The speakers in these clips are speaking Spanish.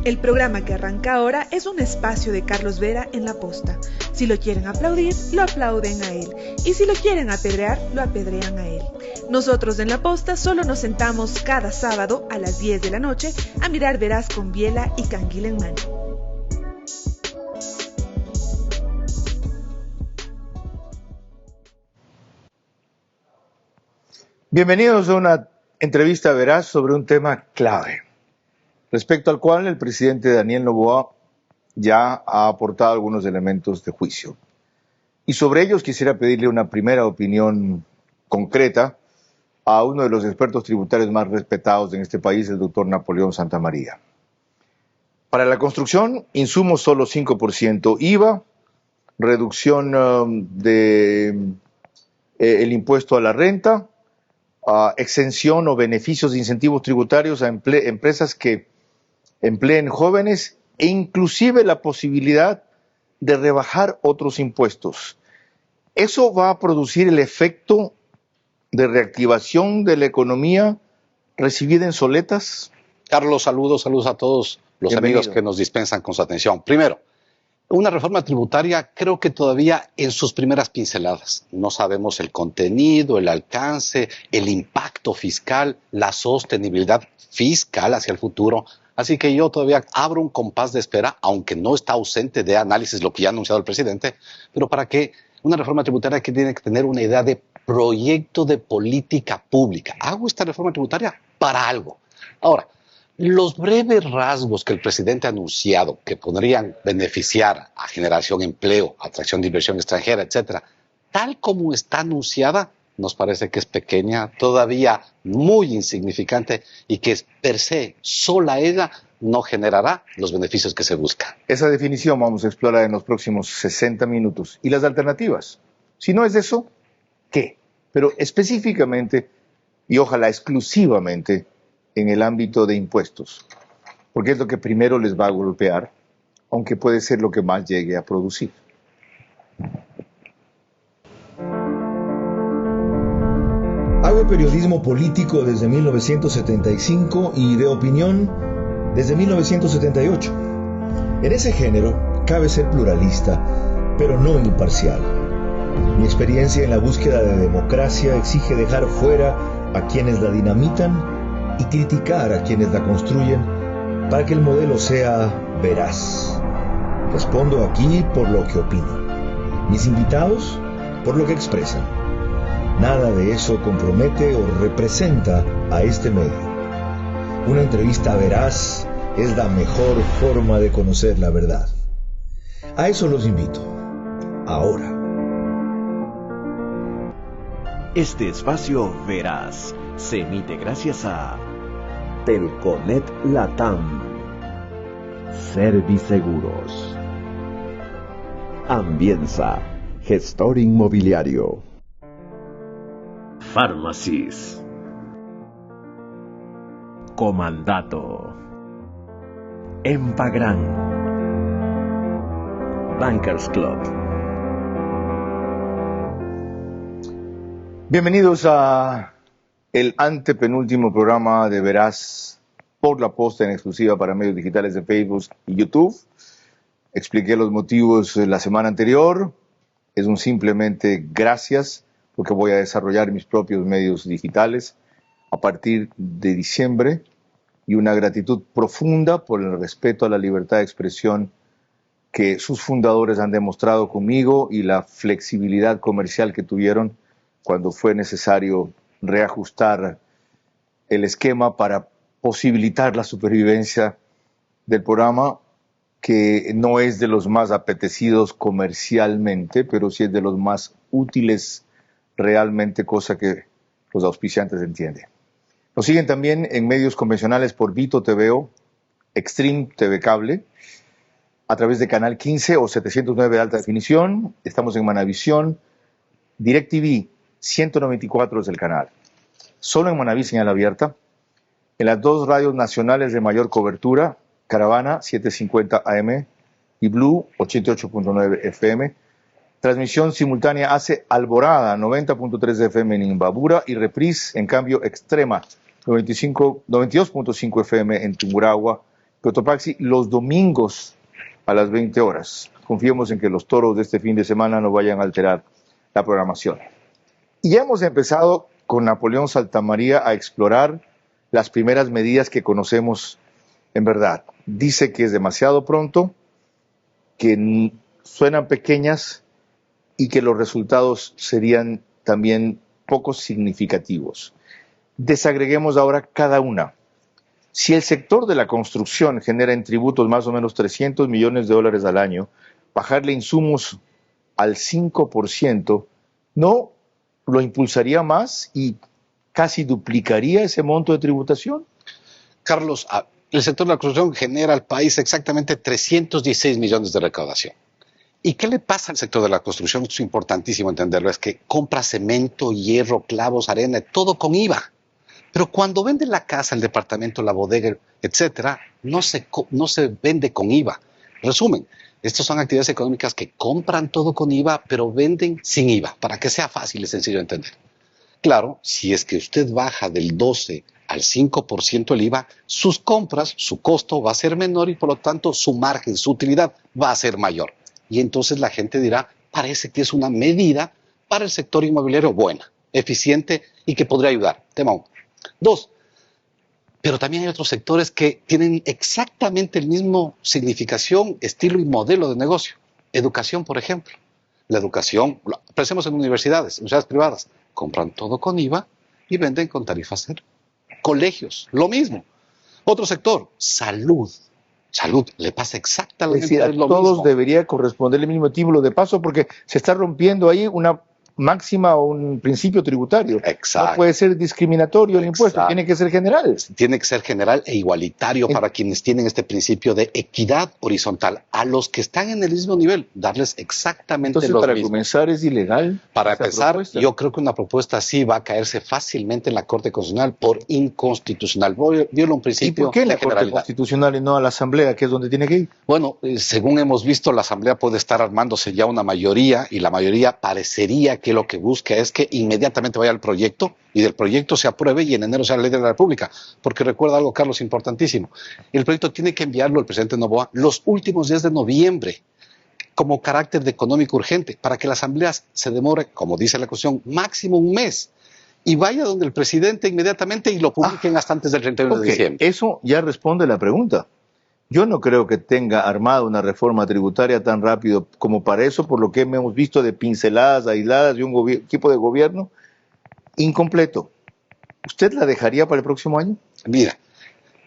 El programa que arranca ahora es un espacio de Carlos Vera en La Posta. Si lo quieren aplaudir, lo aplauden a él. Y si lo quieren apedrear, lo apedrean a él. Nosotros en La Posta solo nos sentamos cada sábado a las 10 de la noche a mirar Veraz con biela y canguila en mano. Bienvenidos a una entrevista veraz sobre un tema clave, respecto al cual el presidente Daniel Noboa ya ha aportado algunos elementos de juicio. Y sobre ellos quisiera pedirle una primera opinión concreta a uno de los expertos tributarios más respetados en este país, el doctor Napoleón Santamaría. Para la construcción, insumos solo 5% IVA, reducción del impuesto a la renta, exención o beneficios de incentivos tributarios a empresas que empleen jóvenes e inclusive la posibilidad de rebajar otros impuestos. ¿Eso va a producir el efecto de reactivación de la economía recibida en soletas? Carlos, saludos a todos los amigos que nos dispensan con su atención. Primero, una reforma tributaria creo que todavía en sus primeras pinceladas. No sabemos el contenido, el alcance, el impacto fiscal, la sostenibilidad fiscal hacia el futuro. Así que yo todavía abro un compás de espera, aunque no está ausente de análisis lo que ya ha anunciado el presidente, pero para que una reforma tributaria que tiene que tener una idea de proyecto de política pública. Hago esta reforma tributaria para algo. Ahora, los breves rasgos que el presidente ha anunciado que podrían beneficiar a generación de empleo, atracción de inversión extranjera, etcétera, tal como está anunciada, nos parece que es pequeña, todavía muy insignificante y que per se, sola ella, no generará los beneficios que se buscan. Esa definición vamos a explorar en los próximos 60 minutos. ¿Y las alternativas? Si no es eso, ¿qué? Pero específicamente, y ojalá exclusivamente, en el ámbito de impuestos, porque es lo que primero les va a golpear, aunque puede ser lo que más llegue a producir. Hago periodismo político desde 1975 y de opinión desde 1978. En ese género cabe ser pluralista, pero no imparcial. Mi experiencia en la búsqueda de democracia exige dejar fuera a quienes la dinamitan y criticar a quienes la construyen para que el modelo sea veraz. Respondo aquí por lo que opino. Mis invitados por lo que expresan. Nada de eso compromete o representa a este medio. Una entrevista veraz es la mejor forma de conocer la verdad. A eso los invito. Ahora. Este espacio veraz se emite gracias a Telconet Latam, Serviseguros, Ambienza, gestor inmobiliario, Pharmacies, Comandato, Empagran, Bankers Club. Bienvenidos a el antepenúltimo programa de Veraz por La Posta en exclusiva para medios digitales de Facebook y YouTube. Expliqué los motivos la semana anterior. Es un simplemente gracias porque voy a desarrollar mis propios medios digitales a partir de diciembre y una gratitud profunda por el respeto a la libertad de expresión que sus fundadores han demostrado conmigo y la flexibilidad comercial que tuvieron cuando fue necesario reajustar el esquema para posibilitar la supervivencia del programa, que no es de los más apetecidos comercialmente, pero sí es de los más útiles realmente, cosa que los auspiciantes entienden. Nos siguen también en medios convencionales por Vito TVO, Extreme TV Cable, a través de Canal 15 o 709 de alta definición. Estamos en Manavisión, DirecTV 194 es el canal. Solo en Manaví señal abierta. En las dos radios nacionales de mayor cobertura, Caravana 750 AM y Blue 88.9 FM. Transmisión simultánea hace Alborada 90.3 FM en Imbabura y Reprise, en cambio, Extrema 92.5 FM en Tungurahua Cotopaxi los domingos a las 20 horas. Confiemos en que los toros de este fin de semana no vayan a alterar la programación. Y ya hemos empezado con Napoleón Santamaría a explorar las primeras medidas que conocemos en verdad. Dice que es demasiado pronto, que suenan pequeñas y que los resultados serían también poco significativos. Desagreguemos ahora cada una. Si el sector de la construcción genera en tributos más o menos $300 millones al año, bajarle insumos al 5% no lo impulsaría más y casi duplicaría ese monto de tributación. Carlos, el sector de la construcción genera al país exactamente 316 millones de recaudación. ¿Y qué le pasa al sector de la construcción? Esto es importantísimo entenderlo, es que compra cemento, hierro, clavos, arena, todo con IVA. Pero cuando vende la casa, el departamento, la bodega, etcétera, no se vende con IVA. Resumen, estas son actividades económicas que compran todo con IVA, pero venden sin IVA, para que sea fácil y sencillo de entender. Claro, si es que usted baja del 12 al 5% el IVA, sus compras, su costo va a ser menor y por lo tanto su margen, su utilidad va a ser mayor. Y entonces la gente dirá, parece que es una medida para el sector inmobiliario buena, eficiente y que podría ayudar. Tema 1. 2. Pero también hay otros sectores que tienen exactamente el mismo significación, estilo y modelo de negocio. Educación, por ejemplo. La educación, pensemos en universidades privadas, compran todo con IVA y venden con tarifas cero. Colegios, lo mismo. Otro sector, salud. Salud, le pasa exactamente lo mismo. A todos debería corresponder el mismo título de paso porque se está rompiendo ahí una máxima o un principio tributario. Exacto. No puede ser discriminatorio el impuesto, tiene que ser general. Tiene que ser general e igualitario para quienes tienen este principio de equidad horizontal. A los que están en el mismo nivel, darles exactamente Entonces, los para mismos. Comenzar es ilegal. Para empezar, yo creo que una propuesta así va a caerse fácilmente en la Corte Constitucional por inconstitucional. Viola un principio. ¿Y por qué en la Corte Constitucional y no a la Asamblea, que es donde tiene que ir? Bueno, según hemos visto, la Asamblea puede estar armándose ya una mayoría y la mayoría parecería que lo que busca es que inmediatamente vaya al proyecto y del proyecto se apruebe y en enero sea la ley de la República. Porque recuerda algo, Carlos, importantísimo. El proyecto tiene que enviarlo el presidente Noboa los últimos días de noviembre como carácter de económico urgente para que la Asamblea se demore, como dice la Constitución, máximo un mes y vaya donde el presidente inmediatamente y lo publiquen hasta antes del 31 de diciembre. Eso ya responde la pregunta. Yo no creo que tenga armada una reforma tributaria tan rápido como para eso, por lo que hemos visto de pinceladas aisladas de un equipo de gobierno incompleto. ¿Usted la dejaría para el próximo año? Mira,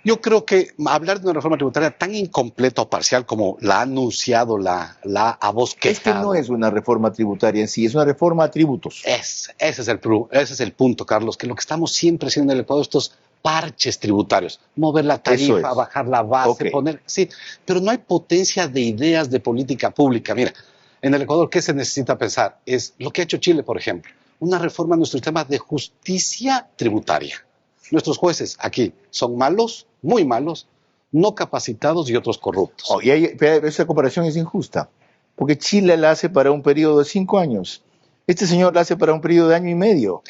yo creo que hablar de una reforma tributaria tan incompleta o parcial como la ha anunciado, la ha bosquejado. Es que no es una reforma tributaria en sí, es una reforma a tributos. Ese es el punto, Carlos, que lo que estamos siempre haciendo en el Ecuador, estos parches tributarios, mover la tarifa, bajar la base, sí, pero no hay potencia de ideas de política pública. Mira, en el Ecuador, ¿qué se necesita pensar? Es lo que ha hecho Chile, por ejemplo, una reforma en nuestro sistema de justicia tributaria. Nuestros jueces aquí son malos, muy malos, no capacitados y otros corruptos. Pero esa comparación es injusta, porque Chile la hace para un periodo de 5 años. Este señor la hace para un periodo de 1 año y medio.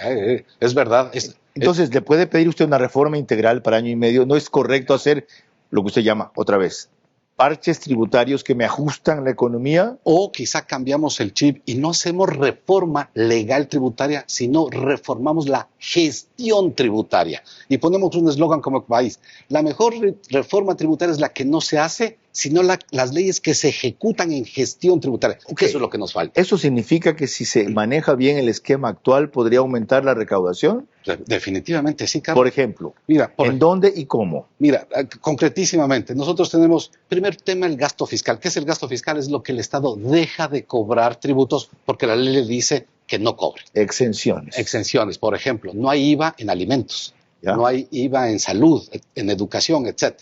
Es verdad. Entonces, ¿le puede pedir usted una reforma integral para 1 año y medio? ¿No es correcto hacer lo que usted llama, otra vez, parches tributarios que me ajustan la economía? O quizá cambiamos el chip y no hacemos reforma legal tributaria, sino reformamos la gestión tributaria. Y ponemos un eslogan como país. La mejor reforma tributaria es la que no se hace, sino las leyes que se ejecutan en gestión tributaria. Eso es lo que nos falta. ¿Eso significa que si se maneja bien el esquema actual podría aumentar la recaudación? Definitivamente sí, Carlos. Por ejemplo, mira, ¿en dónde y cómo? Mira, concretísimamente, nosotros tenemos, primer tema, el gasto fiscal. ¿Qué es el gasto fiscal? Es lo que el Estado deja de cobrar tributos porque la ley le dice que no cobre. Exenciones. Exenciones, por ejemplo, no hay IVA en alimentos, no hay IVA en salud, en educación, etc.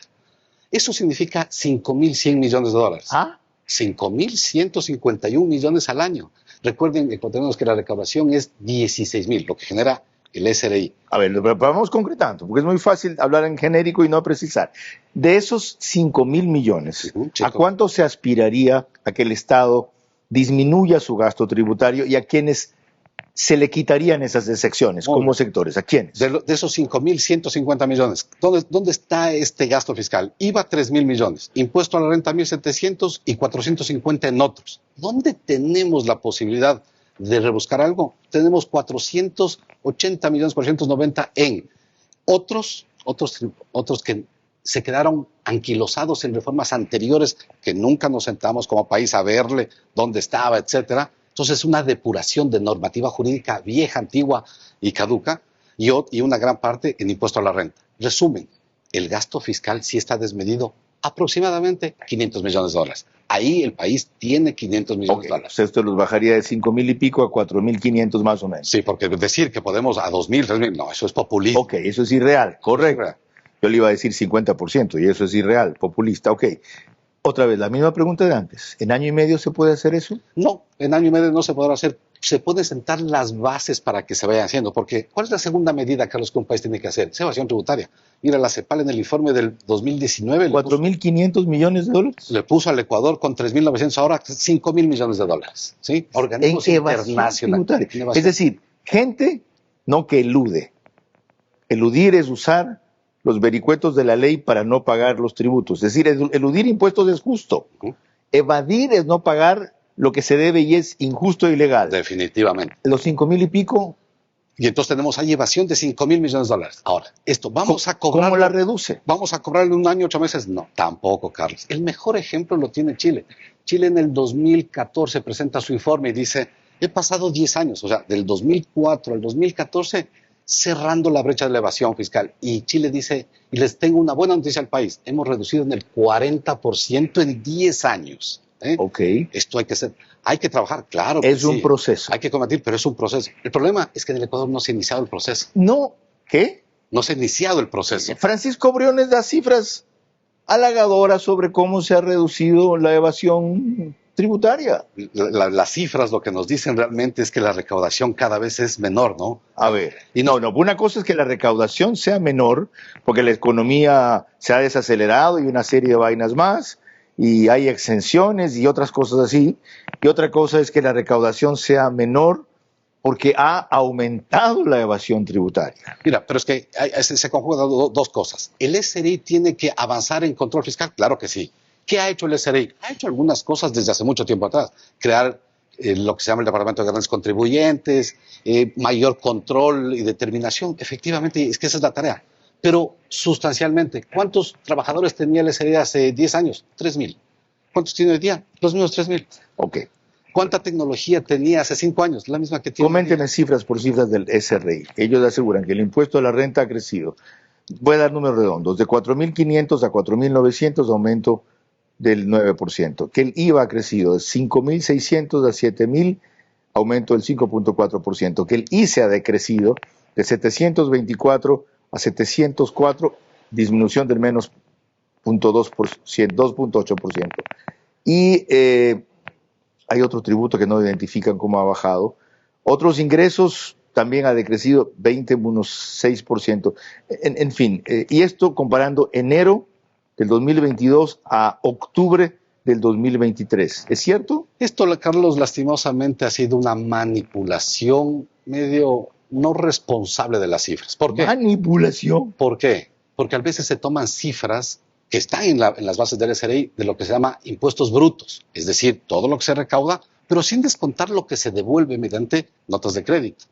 Eso significa $5.100 millones. 5.151 millones al año. Recuerden, ecuatorianos, que la recaudación es 16.000, lo que genera el SRI. A ver, vamos concretando, porque es muy fácil hablar en genérico y no precisar. De esos 5.000 millones, ¿a cuánto se aspiraría a que el Estado disminuya su gasto tributario y a quienes se le quitarían esas excepciones? ¿Cómo sectores? ¿A quiénes? De esos 5.150 millones, ¿dónde está este gasto fiscal? IVA 3.000 millones, impuesto a la renta 1.700 y 450 en otros. ¿Dónde tenemos la posibilidad de rebuscar algo? Tenemos 480 millones, 490 en otros que se quedaron anquilosados en reformas anteriores que nunca nos sentamos como país a verle dónde estaba, etcétera. Entonces, una depuración de normativa jurídica vieja, antigua y caduca, y una gran parte en impuesto a la renta. Resumen, el gasto fiscal sí está desmedido aproximadamente 500 millones de dólares. Ahí el país tiene 500 millones de dólares. Esto los bajaría de 5.000 y pico a 4.500 más o menos. Sí, porque decir que podemos a 2.000, 3.000, no, eso es populismo. Ok, eso es irreal, correcto. Yo le iba a decir 50% y eso es irreal, populista, ok. Otra vez, la misma pregunta de antes. ¿En año y medio se puede hacer eso? No, en año y medio no se podrá hacer. Se pueden sentar las bases para que se vayan haciendo, porque ¿cuál es la segunda medida, Carlos, que un país tiene que hacer? Es evasión tributaria. Mira, la CEPAL en el informe del 2019... 4.500 millones de dólares. Le puso al Ecuador con 3.900, ahora 5.000 millones de dólares. ¿Sí? Organismos internacionales. Es decir, gente no que elude. Eludir es usar los vericuetos de la ley para no pagar los tributos. Es decir, eludir impuestos es justo. Evadir es no pagar lo que se debe y es injusto e ilegal. Definitivamente. Los 5.000 y pico. Y entonces tenemos ahí evasión de 5.000 millones de dólares. Ahora, esto, ¿vamos a cobrar? ¿Cómo la reduce? ¿Vamos a cobrarle un año, 8 meses? No, tampoco, Carlos. El mejor ejemplo lo tiene Chile. Chile en el 2014 presenta su informe y dice, he pasado 10 años, o sea, del 2004 al 2014, cerrando la brecha de la evasión fiscal. Y Chile dice, y les tengo una buena noticia al país, hemos reducido en el 40% en 10 años. Ok. Esto hay que trabajar, claro. Es un proceso. Hay que combatir, pero es un proceso. El problema es que en el Ecuador no se ha iniciado el proceso. No, ¿qué? No se ha iniciado el proceso. Francisco Briones da cifras halagadoras sobre cómo se ha reducido la evasión tributaria. Las cifras lo que nos dicen realmente es que la recaudación cada vez es menor, ¿no? A ver, y no, una cosa es que la recaudación sea menor, porque la economía se ha desacelerado y una serie de vainas más, y hay exenciones y otras cosas así, y otra cosa es que la recaudación sea menor porque ha aumentado la evasión tributaria. Mira, pero es que se conjugan dos cosas. ¿El SRI tiene que avanzar en control fiscal? Claro que sí. ¿Qué ha hecho el SRI? Ha hecho algunas cosas desde hace mucho tiempo atrás. Crear lo que se llama el Departamento de Grandes Contribuyentes, mayor control y determinación. Efectivamente, es que esa es la tarea. Pero sustancialmente, ¿cuántos trabajadores tenía el SRI hace 10 años? 3.000. ¿Cuántos tiene hoy día? Los mismos 3.000. Ok. ¿Cuánta tecnología tenía hace 5 años? La misma que tiene. Coméntenme cifras por cifras del SRI. Ellos aseguran que el impuesto a la renta ha crecido. Voy a dar números redondos. De 4.500 a 4.900, aumento del 9%. Que el IVA ha crecido de 5.600 a 7.000, aumento del 5.4%. Que el ICE ha decrecido de 724 a 704, disminución del menos 2.8%. Y hay otro tributo que no identifican cómo ha bajado. Otros ingresos también ha decrecido 6%. En fin, y esto comparando enero del 2022 a octubre del 2023. ¿Es cierto? Esto, Carlos, lastimosamente ha sido una manipulación medio no responsable de las cifras. ¿Por qué? ¿Manipulación? ¿Por qué? Porque a veces se toman cifras que están en las bases del SRI de lo que se llama impuestos brutos, es decir, todo lo que se recauda, pero sin descontar lo que se devuelve mediante notas de crédito.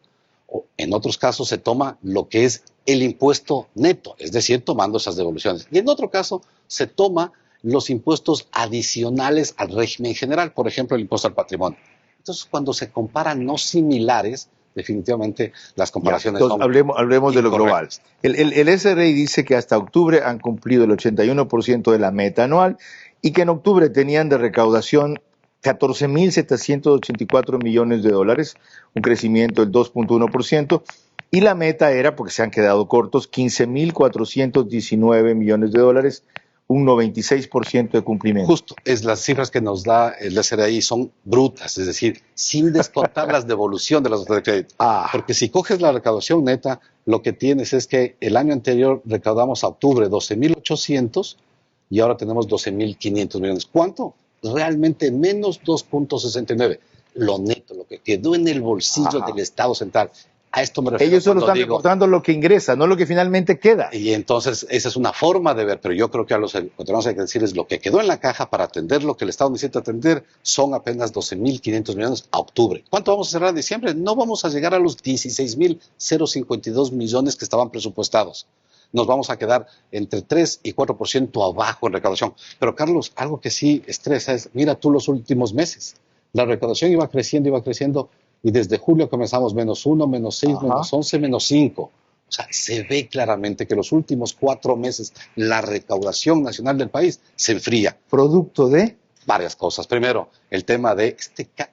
O en otros casos se toma lo que es el impuesto neto, es decir, tomando esas devoluciones. Y en otro caso se toma los impuestos adicionales al régimen general, por ejemplo, el impuesto al patrimonio. Entonces, cuando se comparan no similares, definitivamente las comparaciones son hablemos de lo global. El SRI dice que hasta octubre han cumplido el 81% de la meta anual y que en octubre tenían de recaudación 14.784 millones de dólares, un crecimiento del 2.1%, y la meta era, porque se han quedado cortos, 15.419 millones de dólares, un 96% de cumplimiento. Justo, las cifras que nos da el SRI son brutas, es decir, sin descontar las devoluciones de las notas de crédito. Porque si coges la recaudación neta, lo que tienes es que el año anterior recaudamos a octubre 12.800 y ahora tenemos 12.500 millones. ¿Cuánto? Realmente menos 2.69. Lo neto, lo que quedó en el bolsillo del Estado central. A esto me refiero. Ellos solo están reportando lo que ingresa, no lo que finalmente queda. Y entonces esa es una forma de ver, pero yo creo que a los ecuatorianos hay que decirles lo que quedó en la caja para atender lo que el Estado necesita atender son apenas 12.500 millones a octubre. ¿Cuánto vamos a cerrar en diciembre? No vamos a llegar a los 16.052 millones que estaban presupuestados. Nos vamos a quedar entre 3 y 4% abajo en recaudación. Pero Carlos, algo que sí estresa es, mira tú los últimos meses. La recaudación iba creciendo, y desde julio comenzamos -1, -6, -11, -5. O sea, se ve claramente que los últimos 4 meses la recaudación nacional del país se enfría. ¿Producto de? Varias cosas. Primero, el tema de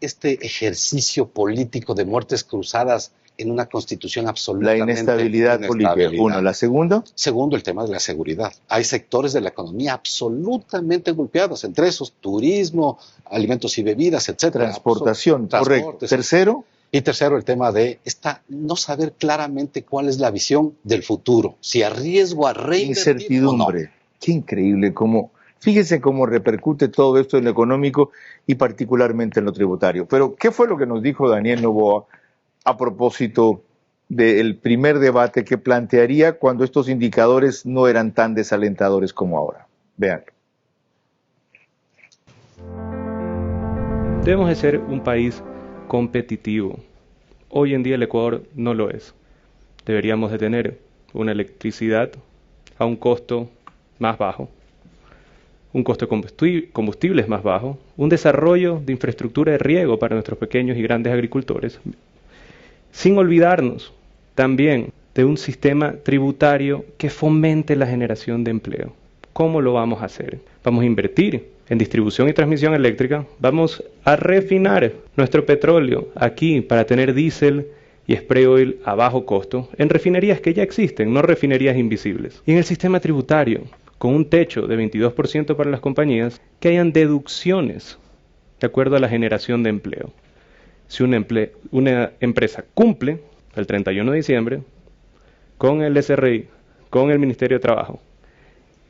este ejercicio político de muertes cruzadas en una constitución absolutamente... La inestabilidad política. Uno. ¿La segunda? Segundo, el tema de la seguridad. Hay sectores de la economía absolutamente golpeados, entre esos turismo, alimentos y bebidas, etcétera. Transportación, correcto. Tercero. Y tercero, el tema de no saber claramente cuál es la visión del futuro, si arriesgo a reinvertir incertidumbre. O no. Qué increíble cómo... Fíjense cómo repercute todo esto en lo económico y particularmente en lo tributario. Pero, ¿qué fue lo que nos dijo Daniel Noboa a propósito del primer debate que plantearía cuando estos indicadores no eran tan desalentadores como ahora? Veanlo. Debemos de ser un país competitivo. Hoy en día el Ecuador no lo es. Deberíamos de tener una electricidad a un costo más bajo, un costo de combustibles más bajo, un desarrollo de infraestructura de riego para nuestros pequeños y grandes agricultores, sin olvidarnos también de un sistema tributario que fomente la generación de empleo. ¿Cómo lo vamos a hacer? Vamos a invertir en distribución y transmisión eléctrica, vamos a refinar nuestro petróleo aquí para tener diésel y spray oil a bajo costo en refinerías que ya existen, no refinerías invisibles. Y en el sistema tributario, con un techo de 22% para las compañías, que hayan deducciones de acuerdo a la generación de empleo. Si una empresa cumple el 31 de diciembre con el SRI, con el Ministerio de Trabajo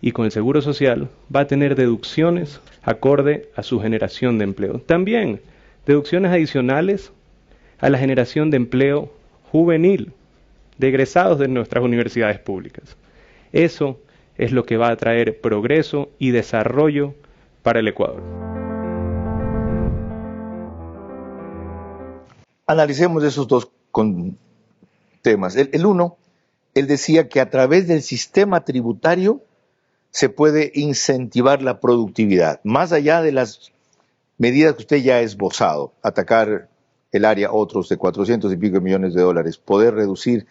y con el Seguro Social, va a tener deducciones acorde a su generación de empleo. También deducciones adicionales a la generación de empleo juvenil de egresados de nuestras universidades públicas. Eso es lo que va a traer progreso y desarrollo para el Ecuador. Analicemos esos dos temas. El uno, él decía que a través del sistema tributario se puede incentivar la productividad, más allá de las medidas que usted ya ha esbozado, atacar el área otros de 400 y pico millones de dólares, poder reducir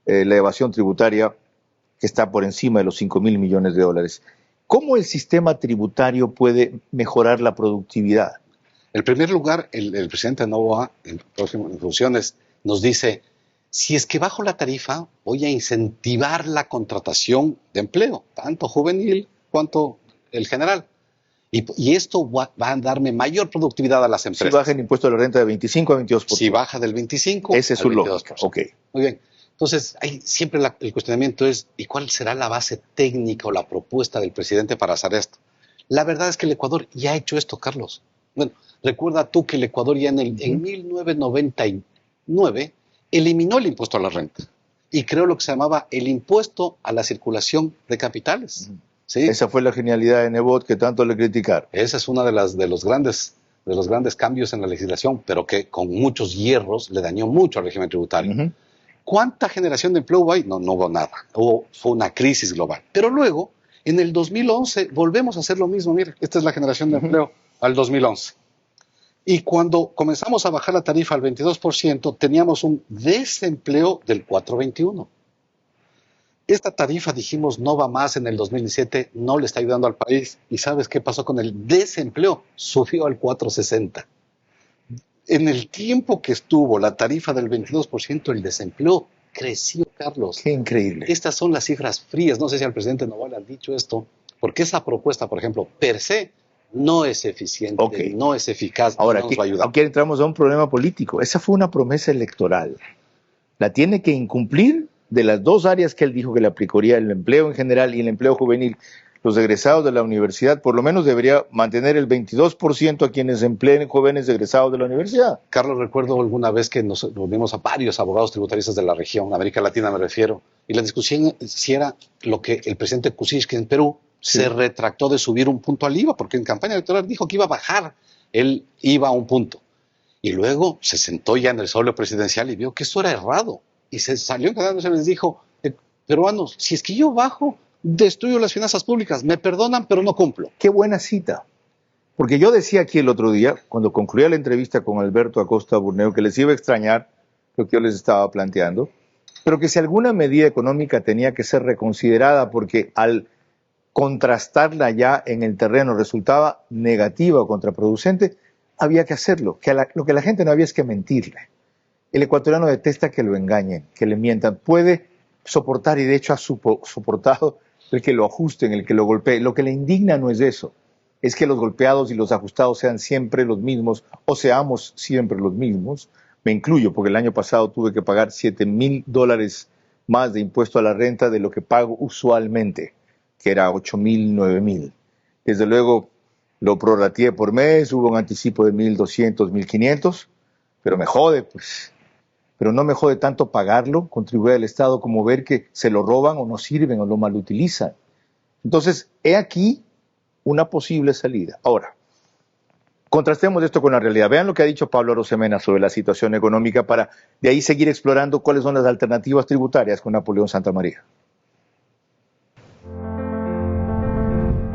la evasión tributaria que está por encima de los 5.000 millones de dólares. ¿Cómo el sistema tributario puede mejorar la productividad? En primer lugar, el presidente Noboa, en funciones, nos dice, si es que bajo la tarifa, voy a incentivar la contratación de empleo, tanto juvenil cuanto el general. Y esto va a darme mayor productividad a las empresas. Si baja el impuesto de la renta de 25 a 22%. Si baja del 25 ese es su lógica. Okay. Muy bien. Entonces, siempre el cuestionamiento es, ¿y cuál será la base técnica o la propuesta del presidente para hacer esto? La verdad es que el Ecuador ya ha hecho esto, Carlos. Bueno, recuerda tú que el Ecuador ya en 1999 eliminó el impuesto a la renta y creó lo que se llamaba el impuesto a la circulación de capitales. ¿Sí? Esa fue la genialidad de Nebot que tanto le criticaron. Esa es una de los grandes cambios en la legislación, pero que con muchos hierros le dañó mucho al régimen tributario. ¿Cuánta generación de empleo hay? No hubo nada. Fue una crisis global. Pero luego, en el 2011, volvemos a hacer lo mismo. Mira, esta es la generación de empleo al 2011. Y cuando comenzamos a bajar la tarifa al 22%, teníamos un desempleo del 4,21%. Esta tarifa, dijimos, no va más en el 2017, no le está ayudando al país. ¿Y sabes qué pasó con el desempleo? Subió al 4,60%. En el tiempo que estuvo la tarifa del 22%, el desempleo creció, Carlos. Qué increíble. Estas son las cifras frías. No sé si al presidente Noboa le han dicho esto, porque esa propuesta, por ejemplo, per se, no es eficiente, no es eficaz. Ahora, no nos va a ayudar. Aquí entramos a un problema político. Esa fue una promesa electoral. La tiene que incumplir de las dos áreas que él dijo que le aplicaría, el empleo en general y el empleo juvenil. los egresados de la universidad, por lo menos debería mantener el 22% a quienes empleen jóvenes egresados de la universidad. Carlos, recuerdo alguna vez que nos reunimos a varios abogados tributaristas de la región, América Latina me refiero, y la discusión si era lo que el presidente Kuczynski en Perú se retractó de subir un punto al IVA, porque en campaña electoral dijo que iba a bajar el IVA a un punto. Y luego se sentó ya en el solo presidencial y vio que eso era errado. Y se salió encadándose y les dijo, peruanos, si es que yo bajo, destruyo las finanzas públicas, me perdonan, pero no cumplo. Qué buena cita. Porque yo decía aquí el otro día, cuando concluía la entrevista con Alberto Acosta Burneo, que les iba a extrañar lo que yo les estaba planteando, pero que si alguna medida económica tenía que ser reconsiderada porque al contrastarla ya en el terreno resultaba negativa o contraproducente, había que hacerlo. Lo que la gente no había es que mentirle. El ecuatoriano detesta que lo engañen, que le mientan. Puede soportar, y de hecho ha soportado, el que lo ajusten, el que lo golpeen. Lo que le indigna no es eso, es que los golpeados y los ajustados sean siempre los mismos, o seamos siempre los mismos. Me incluyo, porque el año pasado tuve que pagar $7,000 más de impuesto a la renta de lo que pago usualmente, que era 8,000, 9,000. Desde luego lo prorrateé por mes, hubo un anticipo de 1,200, 1,500, pero me jode, pues. Pero no me jode tanto pagarlo, contribuir al Estado, como ver que se lo roban o no sirven o lo malutilizan. Entonces, he aquí una posible salida. Ahora, contrastemos esto con la realidad. Vean lo que ha dicho Pablo Arosemena sobre la situación económica para de ahí seguir explorando cuáles son las alternativas tributarias con Napoleón Santamaría.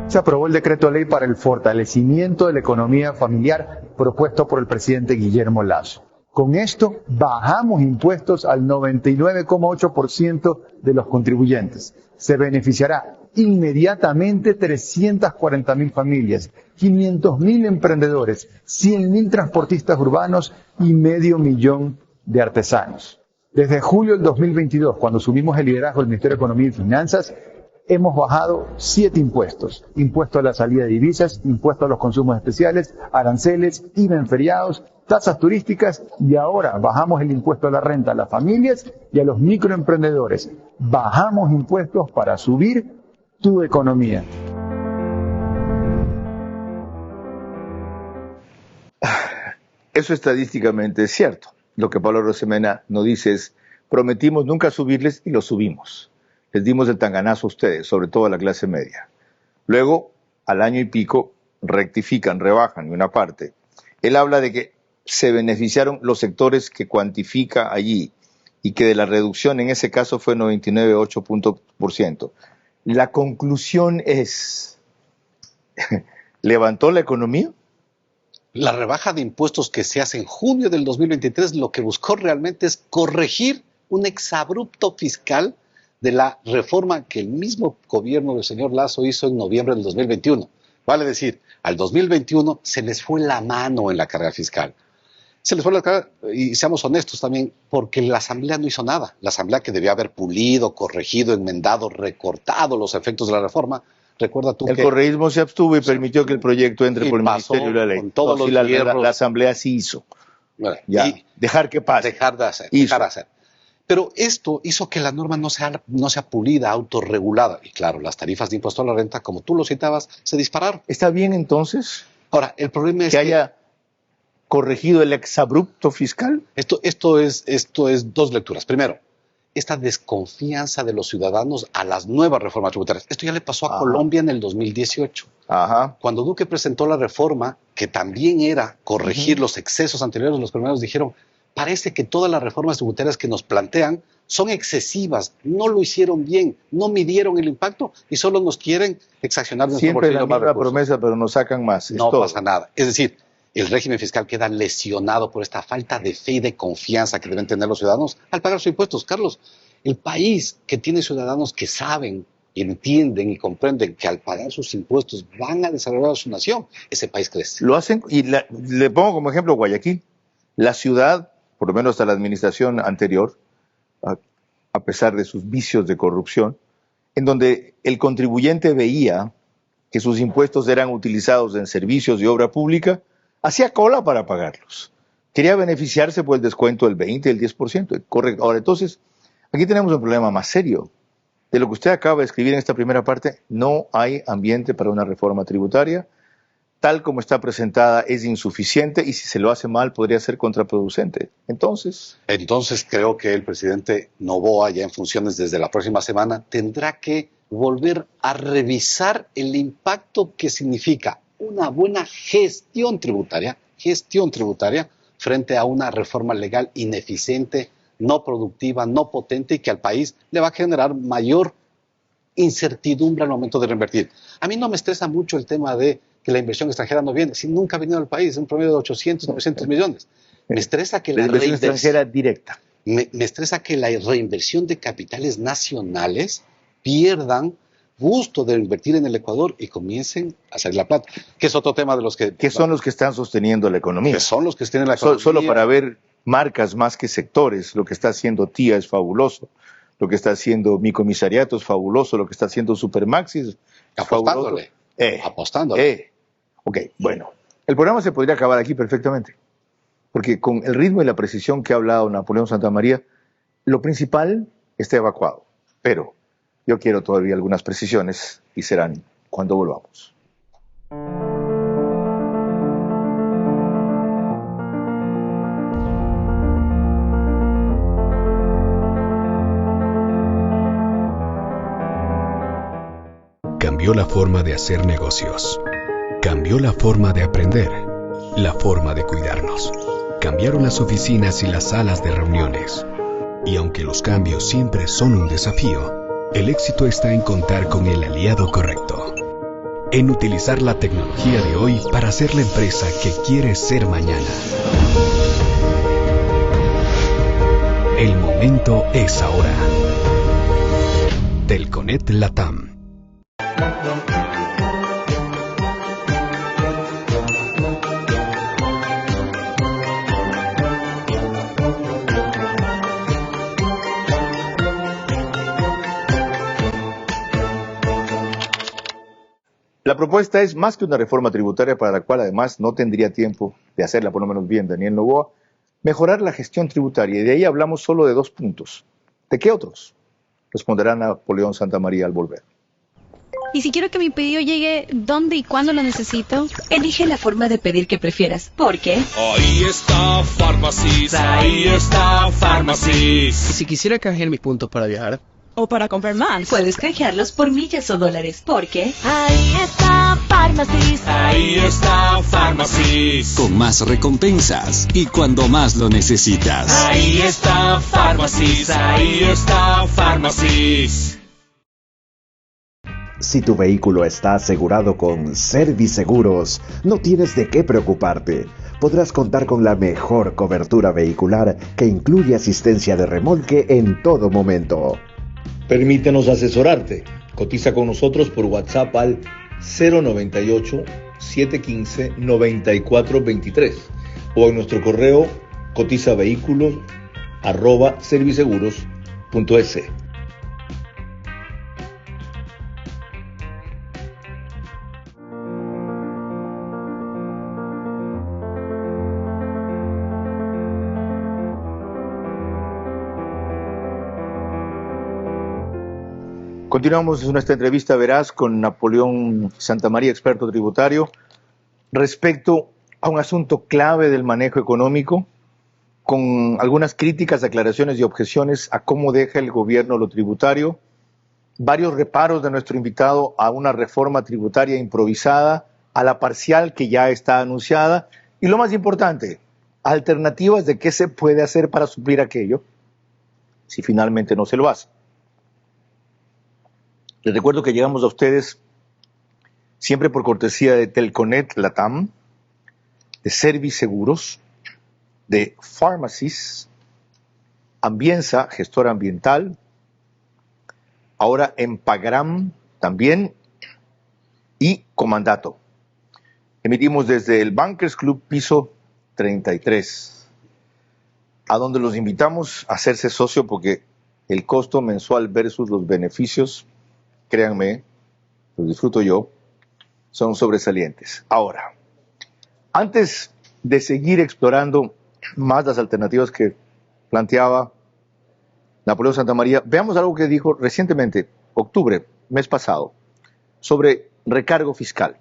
Se aprobó el decreto de ley para el fortalecimiento de la economía familiar propuesto por el presidente Guillermo Lasso. Con esto bajamos impuestos al 99,8% de los contribuyentes. Se beneficiará inmediatamente 340,000 familias, 500,000 emprendedores, 100,000 transportistas urbanos y 500,000 de artesanos. Desde julio del 2022, cuando asumimos el liderazgo del Ministerio de Economía y Finanzas, hemos bajado 7 impuestos. Impuesto a la salida de divisas, impuesto a los consumos especiales, aranceles, IVA en feriados, tasas turísticas, y ahora bajamos el impuesto a la renta a las familias y a los microemprendedores. Bajamos impuestos para subir tu economía. Eso estadísticamente es cierto. Lo que Pablo Arosemena nos dice es, prometimos nunca subirles y lo subimos. Les dimos el tanganazo a ustedes, sobre todo a la clase media. Luego, al año y pico, rectifican, rebajan, y una parte. Él habla de que se beneficiaron los sectores que cuantifica allí y que de la reducción en ese caso fue 99,8%. La conclusión es, ¿levantó la economía? La rebaja de impuestos que se hace en junio del 2023 lo que buscó realmente es corregir un exabrupto fiscal de la reforma que el mismo gobierno del señor Lasso hizo en noviembre del 2021. Vale decir, al 2021 se les fue la mano en la carga fiscal. Se les fue la carga, y seamos honestos también, porque la Asamblea no hizo nada. La Asamblea, que debía haber pulido, corregido, enmendado, recortado los efectos de la reforma. Recuerda tú el que correísmo se abstuvo y permitió que el proyecto entre por el Ministerio de la Ley. Con todos los la Asamblea sí hizo. Ya, dejar que pase. Dejar de hacer. Pero esto hizo que la norma no sea pulida, autorregulada. Y claro, las tarifas de impuesto a la renta, como tú lo citabas, se dispararon. ¿Está bien entonces? Ahora, el problema es que haya corregido el exabrupto fiscal. Esto es 2 lecturas. Primero, esta desconfianza de los ciudadanos a las nuevas reformas tributarias. Esto ya le pasó a Colombia en el 2018. Cuando Duque presentó la reforma, que también era corregir los excesos anteriores, los colombianos dijeron, parece que todas las reformas tributarias que nos plantean son excesivas, no lo hicieron bien, no midieron el impacto y solo nos quieren exaccionar nuestro siempre bolsillo. Siempre la misma promesa, pero nos sacan más. No pasa nada. Es decir, el régimen fiscal queda lesionado por esta falta de fe y de confianza que deben tener los ciudadanos al pagar sus impuestos. Carlos, el país que tiene ciudadanos que saben, entienden y comprenden que al pagar sus impuestos van a desarrollar su nación, ese país crece. Lo hacen, y le pongo como ejemplo Guayaquil. La ciudad, por lo menos hasta la administración anterior, a pesar de sus vicios de corrupción, en donde el contribuyente veía que sus impuestos eran utilizados en servicios y obra pública, hacía cola para pagarlos. Quería beneficiarse por el descuento del 20, del 10%. Correcto. Ahora, entonces, aquí tenemos un problema más serio. de lo que usted acaba de escribir en esta primera parte, no hay ambiente para una reforma tributaria. Tal como está presentada es insuficiente y si se lo hace mal podría ser contraproducente. Entonces creo que el presidente Noboa, ya en funciones desde la próxima semana, tendrá que volver a revisar el impacto que significa una buena gestión tributaria frente a una reforma legal ineficiente, no productiva, no potente y que al país le va a generar mayor incertidumbre al momento de reinvertir. A mí no me estresa mucho el tema de que la inversión extranjera no viene, si nunca ha venido al país, un promedio de 800, 900 millones. Me estresa que la inversión extranjera directa. Me estresa que la reinversión de capitales nacionales pierdan gusto de invertir en el Ecuador y comiencen a salir la plata, que es otro tema de los que... Que son los que están sosteniendo la economía. Que son los que tienen la economía. Solo para ver marcas más que sectores, lo que está haciendo TIA es fabuloso, lo que está haciendo mi comisariato es fabuloso, lo que está haciendo Supermaxi es apostándole. Apostándole. Ok, bueno, el programa se podría acabar aquí perfectamente, porque con el ritmo y la precisión que ha hablado Napoleón Santamaría, lo principal está evacuado, pero yo quiero todavía algunas precisiones y serán cuando volvamos. Cambió la forma de hacer negocios. Cambió la forma de aprender, la forma de cuidarnos. Cambiaron las oficinas y las salas de reuniones. Y aunque los cambios siempre son un desafío, el éxito está en contar con el aliado correcto. En utilizar la tecnología de hoy para ser la empresa que quieres ser mañana. El momento es ahora. Telconet Latam. La propuesta es más que una reforma tributaria para la cual además no tendría tiempo de hacerla por lo menos bien Daniel Noboa, mejorar la gestión tributaria y de ahí hablamos solo de 2 puntos. ¿De qué otros? Responderá Napoleón Santamaría al volver. Y si quiero que mi pedido llegue ¿dónde y cuándo lo necesito? Elige la forma de pedir que prefieras. ¿Por qué? Ahí está Pharmacies, ahí está Pharmacies. Y si quisiera canjear mis puntos para viajar o para comprar más, puedes canjearlos por millas o dólares. ¿Por qué? Ahí está Pharmacies, ahí está Pharmacies. Con más recompensas y cuando más lo necesitas. Ahí está Pharmacies, ahí está Pharmacies. Si tu vehículo está asegurado con Serviceguros, no tienes de qué preocuparte. Podrás contar con la mejor cobertura vehicular que incluye asistencia de remolque en todo momento. Permítenos asesorarte. Cotiza con nosotros por WhatsApp al 098-715-9423 o en nuestro correo cotizavehículos@serviceguros.es. Continuamos nuestra entrevista veraz con Napoleón Santamaría, experto tributario, respecto a un asunto clave del manejo económico, con algunas críticas, aclaraciones y objeciones a cómo deja el gobierno lo tributario, varios reparos de nuestro invitado a una reforma tributaria improvisada, a la parcial que ya está anunciada, y lo más importante, alternativas de qué se puede hacer para suplir aquello, si finalmente no se lo hace. Les recuerdo que llegamos a ustedes siempre por cortesía de Telconet Latam, de Serviceguros, de Pharmacies, Ambienza, gestora ambiental, ahora Empagram también, y Comandato. Emitimos desde el Bankers Club piso 33, a donde los invitamos a hacerse socio porque el costo mensual versus los beneficios, créanme, los disfruto yo, son sobresalientes. Ahora, antes de seguir explorando más las alternativas que planteaba Napoleón Santamaría, veamos algo que dijo recientemente octubre, mes pasado, sobre recargo fiscal.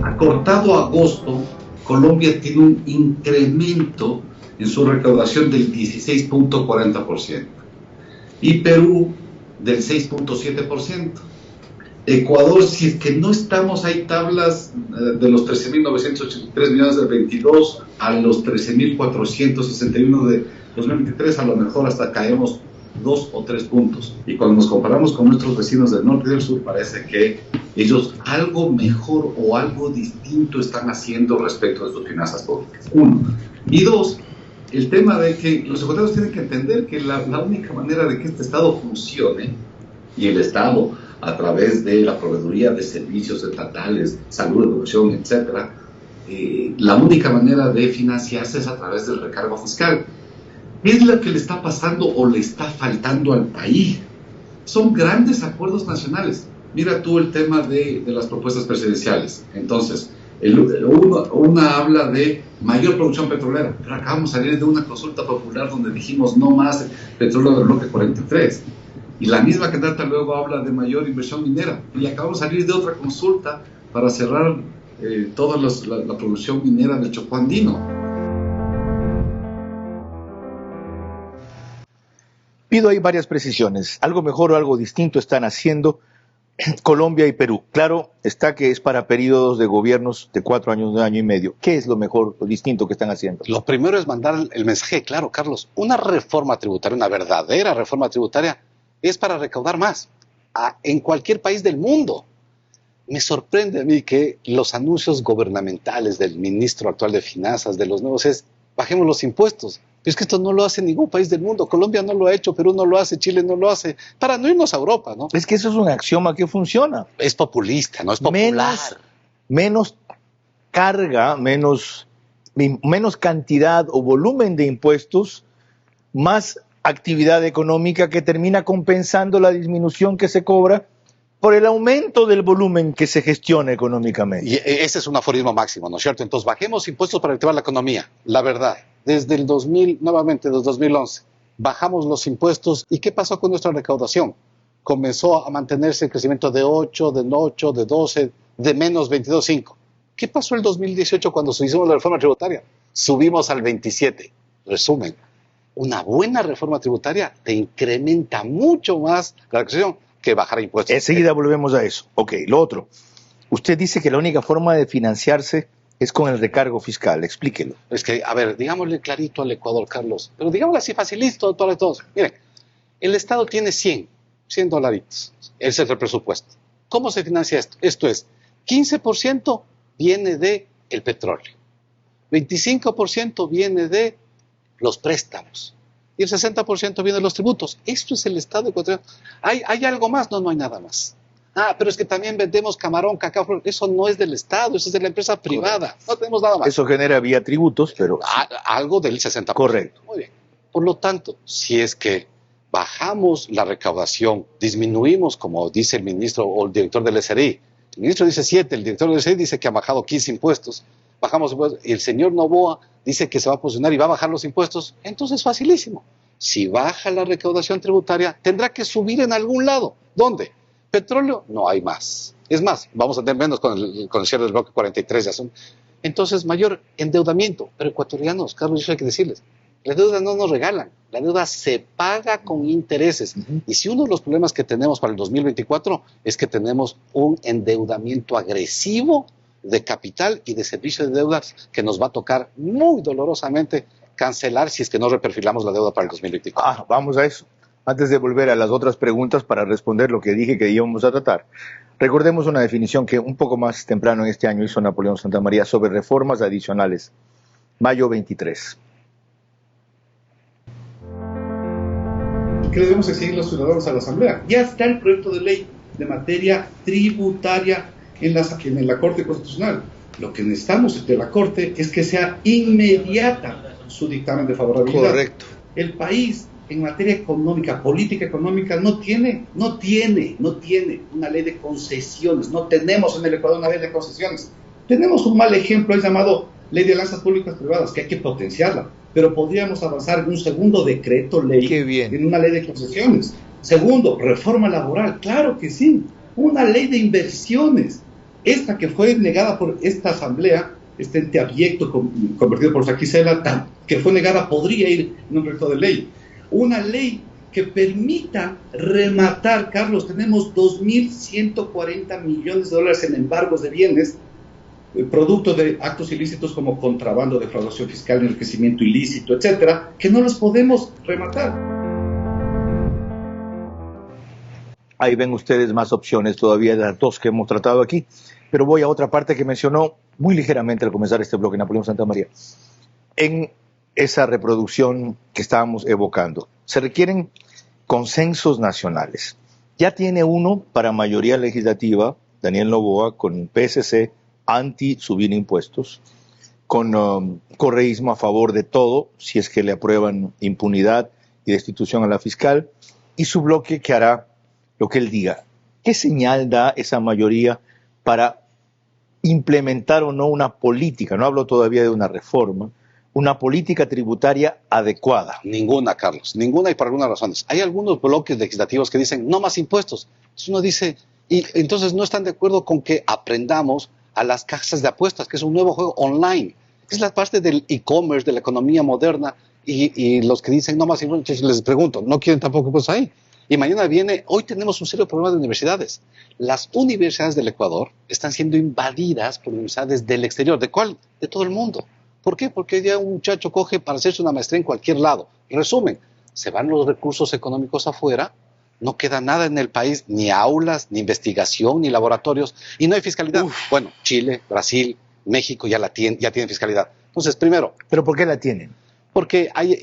Acortado a agosto, Colombia tiene un incremento en su recaudación del 16.40% y Perú del 6.7%. Ecuador, si es que no estamos, hay tablas de los 13.983 millones del 22 a los 13.461 de 2023, a lo mejor hasta caemos 2 o 3 puntos. Y cuando nos comparamos con nuestros vecinos del norte y del sur, parece que ellos algo mejor o algo distinto están haciendo respecto de sus finanzas públicas. 1. Y 2, el tema de que los ecuatorianos tienen que entender que la única manera de que este Estado funcione, y el Estado a través de la proveeduría de servicios estatales, salud, educación, etc., la única manera de financiarse es a través del recargo fiscal. ¿Qué es lo que le está pasando o le está faltando al país? Son grandes acuerdos nacionales. Mira tú el tema de las propuestas presidenciales. Entonces, una habla de mayor producción petrolera, pero acabamos de salir de una consulta popular donde dijimos no más petróleo del bloque 43. Y la misma candidata luego habla de mayor inversión minera. Y acabamos de salir de otra consulta para cerrar toda la producción minera del Chocó andino. Pido ahí varias precisiones. Algo mejor o algo distinto están haciendo Colombia y Perú. Claro está que es para periodos de gobiernos de 4 años, de año y medio. ¿Qué es lo mejor o distinto que están haciendo? Lo primero es mandar el mensaje claro, Carlos. Una reforma tributaria, una verdadera reforma tributaria, es para recaudar más en cualquier país del mundo. Me sorprende a mí que los anuncios gubernamentales del ministro actual de Finanzas, de los nuevos, es bajemos los impuestos. Pero es que esto no lo hace ningún país del mundo. Colombia no lo ha hecho, Perú no lo hace, Chile no lo hace. Para no irnos a Europa, ¿no? Es que eso es un axioma que funciona. Es populista, no es popular. Menos carga, menos cantidad o volumen de impuestos, más actividad económica que termina compensando la disminución que se cobra por el aumento del volumen que se gestiona económicamente. Y ese es un aforismo máximo, ¿no es cierto? Entonces, bajemos impuestos para activar la economía. La verdad, desde el 2000, nuevamente desde 2011, bajamos los impuestos. ¿Y qué pasó con nuestra recaudación? Comenzó a mantenerse el crecimiento de 8, de 8, de 12, de menos 22,5. ¿Qué pasó el 2018 cuando hicimos la reforma tributaria? Subimos al 27. Resumen, una buena reforma tributaria te incrementa mucho más la recaudación que bajar impuestos. Enseguida volvemos a eso. Ok, lo otro. Usted dice que la única forma de financiarse es con el recargo fiscal. Explíquelo. Es que, a ver, digámosle clarito al Ecuador, Carlos, pero digámosle así facilito para todos. Miren, el Estado tiene 100 dolaritos. Ese es el presupuesto. ¿Cómo se financia esto? Esto es, 15% viene del petróleo, 25% viene de los préstamos y el 60% viene de los tributos. Esto es el Estado ecuatoriano. ¿Hay algo más? No hay nada más. Pero es que también vendemos camarón, cacao. Eso no es del Estado, eso es de la empresa privada. Correcto. No tenemos nada más. Eso genera vía tributos, pero... Algo del 60%. Correcto. Muy bien. Por lo tanto, si es que bajamos la recaudación, disminuimos, como dice el ministro o el director del SRI, el ministro dice 7, el director del SRI dice que ha bajado 15 impuestos, bajamos impuestos, y el señor Noboa dice que se va a posicionar y va a bajar los impuestos, entonces facilísimo. Si baja la recaudación tributaria, tendrá que subir en algún lado. ¿Dónde? Petróleo, no hay más. Es más, vamos a tener menos con el cierre del bloque 43 ya son. Entonces, mayor endeudamiento. Pero ecuatorianos, Carlos, eso hay que decirles, la deuda no nos regalan, la deuda se paga con intereses. Y si uno de los problemas que tenemos para el 2024 es que tenemos un endeudamiento agresivo de capital y de servicio de deudas que nos va a tocar muy dolorosamente cancelar si es que no reperfilamos la deuda para el 2024. Vamos a eso. Antes de volver a las otras preguntas para responder lo que dije que íbamos a tratar, recordemos una definición que un poco más temprano en este año hizo Napoleón Santamaría sobre reformas adicionales. Mayo 23. ¿Qué le debemos exigir los ciudadanos a la Asamblea? Ya está el proyecto de ley de materia tributaria en la Corte Constitucional. Lo que necesitamos de la Corte es que sea inmediata su dictamen de favorabilidad. Correcto. El país en materia económica, política económica, no tiene una ley de concesiones. No tenemos en el Ecuador una ley de concesiones. Tenemos un mal ejemplo, es llamado Ley de Alianzas Públicas Privadas, que hay que potenciarla. pero podríamos avanzar en un segundo decreto ley, en una ley de concesiones. Segundo, reforma laboral, claro que sí, una ley de inversiones, esta que fue negada por esta asamblea, este ente abyecto convertido por Saquicela, que fue negada, podría ir en un proyecto de ley. Una ley que permita rematar, Carlos, tenemos 2.140 millones de dólares en embargos de bienes, producto de actos ilícitos como contrabando, defraudación fiscal, enriquecimiento ilícito, etcétera, que no los podemos rematar. Ahí ven ustedes más opciones todavía de las dos que hemos tratado aquí, pero voy a otra parte que mencionó muy ligeramente al comenzar este bloque Napoleón Santamaría. En esa reproducción que estábamos evocando, se requieren consensos nacionales. Ya tiene uno para mayoría legislativa, Daniel Noboa, con PSC, anti-subir impuestos, con correísmo a favor de todo, si es que le aprueban impunidad y destitución a la fiscal, y su bloque que hará lo que él diga. ¿Qué señal da esa mayoría para implementar o no una política? No hablo todavía de una reforma, una política tributaria adecuada. Ninguna, Carlos, ninguna, y por algunas razones. Hay algunos bloques legislativos que dicen no más impuestos. Entonces uno dice, y entonces no están de acuerdo con que aprendamos a las casas de apuestas, que es un nuevo juego online. Es la parte del e-commerce, de la economía moderna, y los que dicen no más impuestos, les pregunto, ¿no quieren tampoco pues ahí? Y mañana viene, hoy tenemos un serio problema de universidades. Las universidades del Ecuador están siendo invadidas por universidades del exterior. ¿De cuál? De todo el mundo. ¿Por qué? Porque ya un muchacho coge para hacerse una maestría en cualquier lado. Resumen, se van los recursos económicos afuera, no queda nada en el país, ni aulas, ni investigación, ni laboratorios, y no hay fiscalidad. Bueno, Chile, Brasil, México ya tienen fiscalidad. Entonces, primero... ¿Pero por qué la tienen? Porque hay,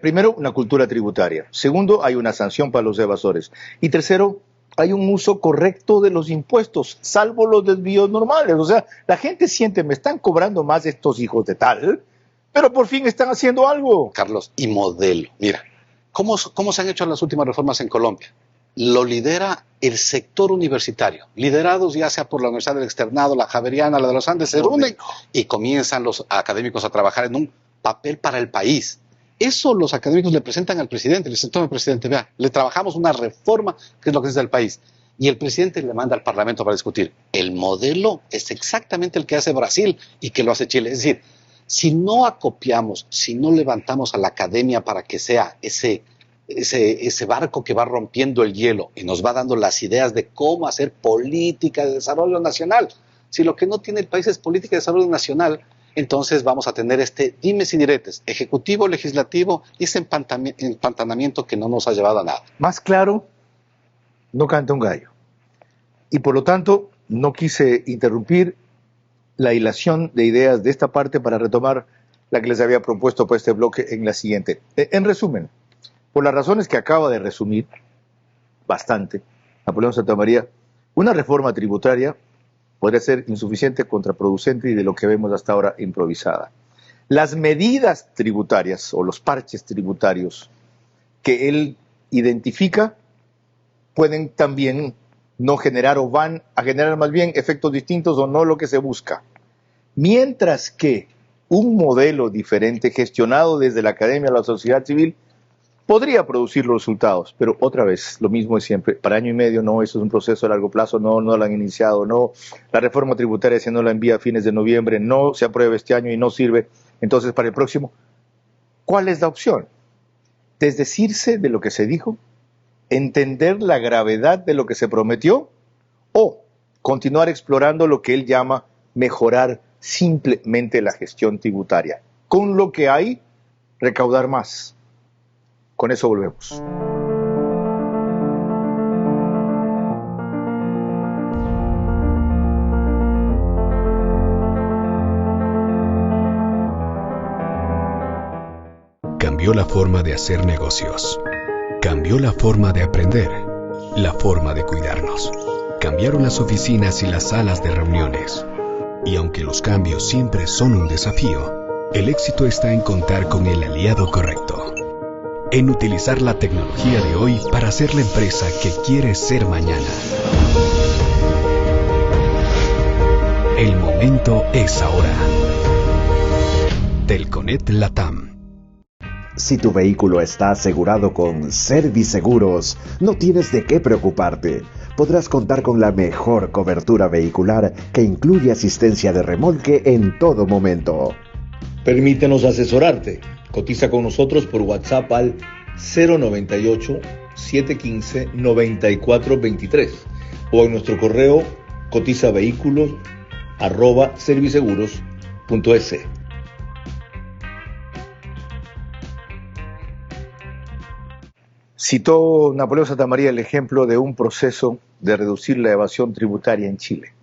primero, una cultura tributaria. Segundo, hay una sanción para los evasores. Y tercero, hay un uso correcto de los impuestos, salvo los desvíos normales. O sea, la gente siente, me están cobrando más estos hijos de tal, pero por fin están haciendo algo. Carlos, y modelo. Mira, ¿cómo se han hecho las últimas reformas en Colombia? Lo lidera el sector universitario, liderados ya sea por la Universidad del Externado, la Javeriana, la de los Andes, se reúnen y comienzan los académicos a trabajar en un papel para el país. Eso los académicos le presentan al presidente, le dicen, tome presidente, vea, le trabajamos una reforma que es lo que necesita el país. Y el presidente le manda al Parlamento para discutir. El modelo es exactamente el que hace Brasil y que lo hace Chile. Es decir, si no acopiamos, si no levantamos a la academia para que sea ese barco que va rompiendo el hielo y nos va dando las ideas de cómo hacer política de desarrollo nacional. Si lo que no tiene el país es política de desarrollo nacional, entonces vamos a tener este dimes y diretes, ejecutivo, legislativo, y ese empantanamiento que no nos ha llevado a nada. Más claro, no canta un gallo. Y por lo tanto, no quise interrumpir la hilación de ideas de esta parte para retomar la que les había propuesto para este bloque en la siguiente. En resumen, por las razones que acaba de resumir, bastante, Napoleón Santamaría, una reforma tributaria podría ser insuficiente, contraproducente y de lo que vemos hasta ahora improvisada. Las medidas tributarias o los parches tributarios que él identifica pueden también no generar o van a generar más bien efectos distintos o no lo que se busca. Mientras que un modelo diferente gestionado desde la academia a la sociedad civil podría producir los resultados, pero otra vez, lo mismo de siempre, para año y medio no, eso es un proceso a largo plazo, no lo han iniciado, no, la reforma tributaria si no la envía a fines de noviembre, no se aprueba este año y no sirve, entonces para el próximo, ¿cuál es la opción? ¿Desdecirse de lo que se dijo? ¿Entender la gravedad de lo que se prometió? ¿O continuar explorando lo que él llama mejorar simplemente la gestión tributaria? Con lo que hay, recaudar más. Con eso volvemos. Cambió la forma de hacer negocios. Cambió la forma de aprender. La forma de cuidarnos. Cambiaron las oficinas y las salas de reuniones. Y aunque los cambios siempre son un desafío, el éxito está en contar con el aliado correcto. En utilizar la tecnología de hoy para ser la empresa que quiere ser mañana. El momento es ahora. Telconet Latam. Si tu vehículo está asegurado con Serviseguros, no tienes de qué preocuparte. Podrás contar con la mejor cobertura vehicular que incluye asistencia de remolque en todo momento. Permítenos asesorarte. Cotiza con nosotros por WhatsApp al 098-715-9423 o en nuestro correo cotizavehículos@serviseguros.es. Citó Napoleón Santamaría el ejemplo de un proceso de reducir la evasión tributaria en Chile.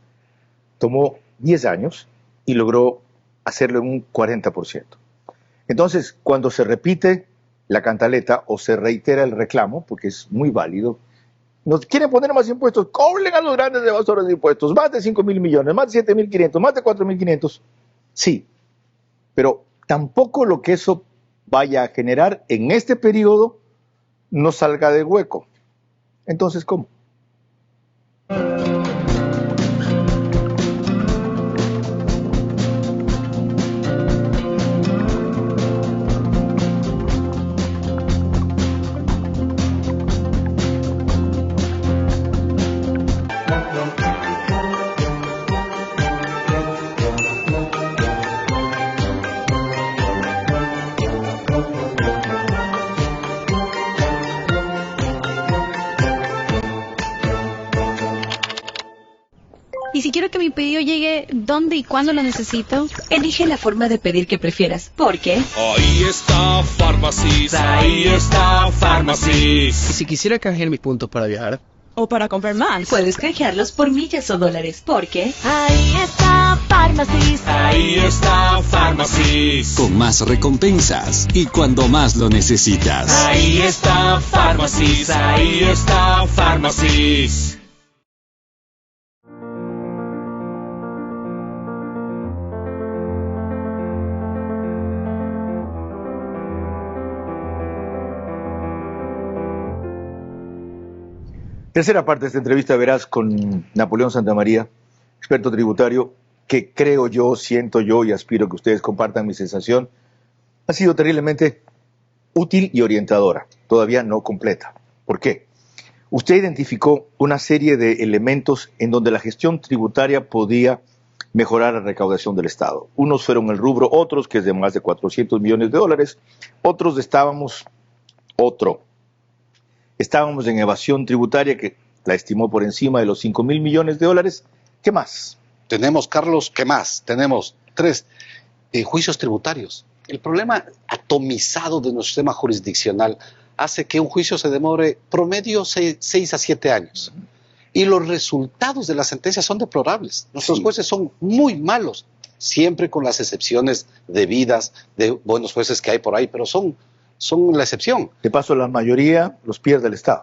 Tomó 10 años y logró hacerlo en un 40%. Entonces, cuando se repite la cantaleta o se reitera el reclamo, porque es muy válido, nos quieren poner más impuestos, cobren a los grandes evasores de impuestos, más de 5.000 millones, más de 7.500, más de 4.500. Sí, pero tampoco lo que eso vaya a generar en este periodo no salga del hueco. Entonces, ¿cómo? Y si quiero que mi pedido llegue ¿dónde y cuándo lo necesito? Elige la forma de pedir que prefieras, porque Ahí está Pharmacies, ahí está Pharmacies. Y si quisiera canjear mis puntos para viajar, o para comprar más, puedes canjearlos por millas o dólares, porque Ahí está Pharmacies. Ahí está Pharmacies. Con más recompensas y cuando más lo necesitas. Ahí está Pharmacies, ahí está Pharmacies. Tercera parte de esta entrevista verás con Napoleón Santamaría, experto tributario, que creo yo, siento yo y aspiro que ustedes compartan mi sensación, ha sido terriblemente útil y orientadora, todavía no completa. ¿Por qué? Usted identificó una serie de elementos en donde la gestión tributaria podía mejorar la recaudación del Estado. Unos fueron el rubro, otros que es de más de 400 millones de dólares, otros estábamos en evasión tributaria que la estimó por encima de los 5.000 millones de dólares. ¿Qué más? Tenemos, Carlos, ¿qué más? Tenemos 3 juicios tributarios. El problema atomizado de nuestro sistema jurisdiccional hace que un juicio se demore promedio 6 a 7 años. Y los resultados de las sentencias son deplorables. Nuestros jueces son muy malos, siempre con las excepciones debidas de buenos jueces que hay por ahí, pero son la excepción. De paso, la mayoría los pierde el Estado.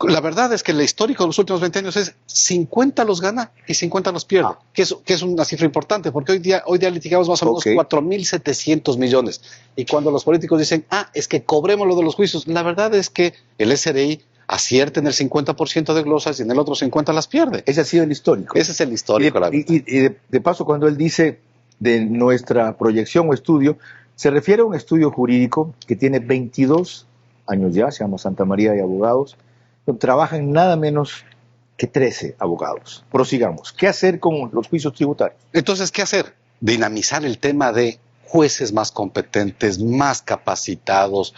La verdad es que el histórico de los últimos 20 años es 50 los gana y 50 los pierde, que es una cifra importante, porque hoy día litigamos más o menos 4.700 millones. Y cuando los políticos dicen, es que cobremos lo de los juicios, la verdad es que el SRI acierta en el 50% de glosas y en el otro 50% las pierde. Ese ha sido el histórico. Ese es el histórico, la verdad. Y de paso, cuando él dice de nuestra proyección o estudio, se refiere a un estudio jurídico que tiene 22 años ya, se llama Santamaría y Abogados, donde trabajan nada menos que 13 abogados. Prosigamos. ¿Qué hacer con los juicios tributarios? Entonces, ¿qué hacer? Dinamizar el tema de jueces más competentes, más capacitados,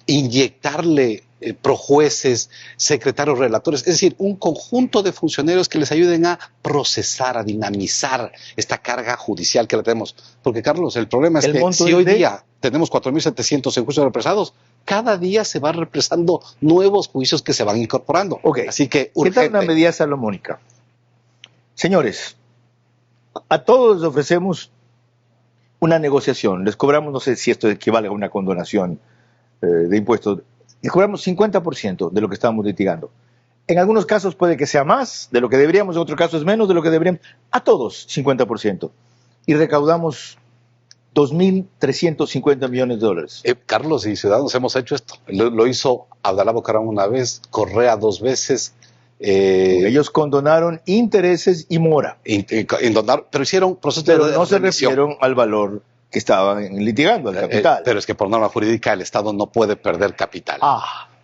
inyectarle projueces, secretarios relatores, es decir, un conjunto de funcionarios que les ayuden a procesar, a dinamizar esta carga judicial que le tenemos. Porque, Carlos, el problema es que si hoy día tenemos 4.700 en juicios represados, cada día se van represando nuevos juicios que se van incorporando. Así que, urgente. ¿Qué tal una medida salomónica? Señores, a todos les ofrecemos una negociación, les cobramos, no sé si esto equivale a una condonación de impuestos, les cobramos 50% de lo que estamos litigando. En algunos casos puede que sea más de lo que deberíamos, en otros casos menos de lo que deberíamos. A todos 50%. Y recaudamos 2.350 millones de dólares. Carlos y Ciudadanos hemos hecho esto. Lo hizo Abdalá Bucaram una vez, Correa 2 veces. Ellos condonaron intereses y mora. Pero hicieron procesos de no se refirieron al valor que estaban litigando el capital. Pero es que por norma jurídica el Estado no puede perder capital.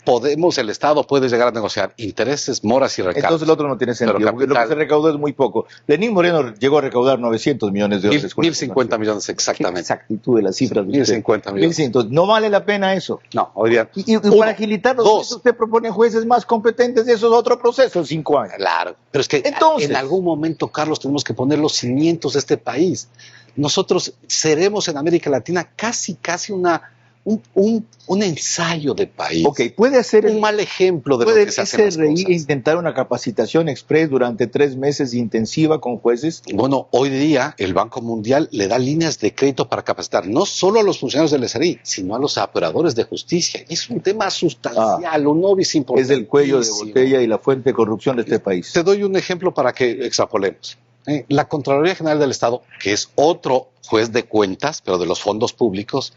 El Estado puede llegar a negociar intereses, moras y recargos. Entonces el otro no tiene sentido, porque lo que se recaudó es muy poco. Lenín Moreno llegó a recaudar 900 millones de dólares. 1.050 millones exactamente. Qué exactitud de las cifras. 1.050 millones. Entonces, no vale la pena eso. No, hoy día. Y para agilitar los jueces, usted propone jueces más competentes y eso es otro proceso en 5 años. Claro, pero es que en algún momento, Carlos, tenemos que poner los cimientos de este país. Nosotros seremos en América Latina casi un ensayo de país. Ok, puede hacer un mal ejemplo de lo que se hace. ¿Puede intentar una capacitación express durante 3 meses intensiva con jueces? Bueno, hoy día el Banco Mundial le da líneas de crédito para capacitar no solo a los funcionarios del SRI, sino a los operadores de justicia. Es un tema sustancial, un obis importante. Es el cuello de botella y la fuente de corrupción de este país. Te doy un ejemplo para que extrapolemos. La Contraloría General del Estado, que es otro juez de cuentas, pero de los fondos públicos,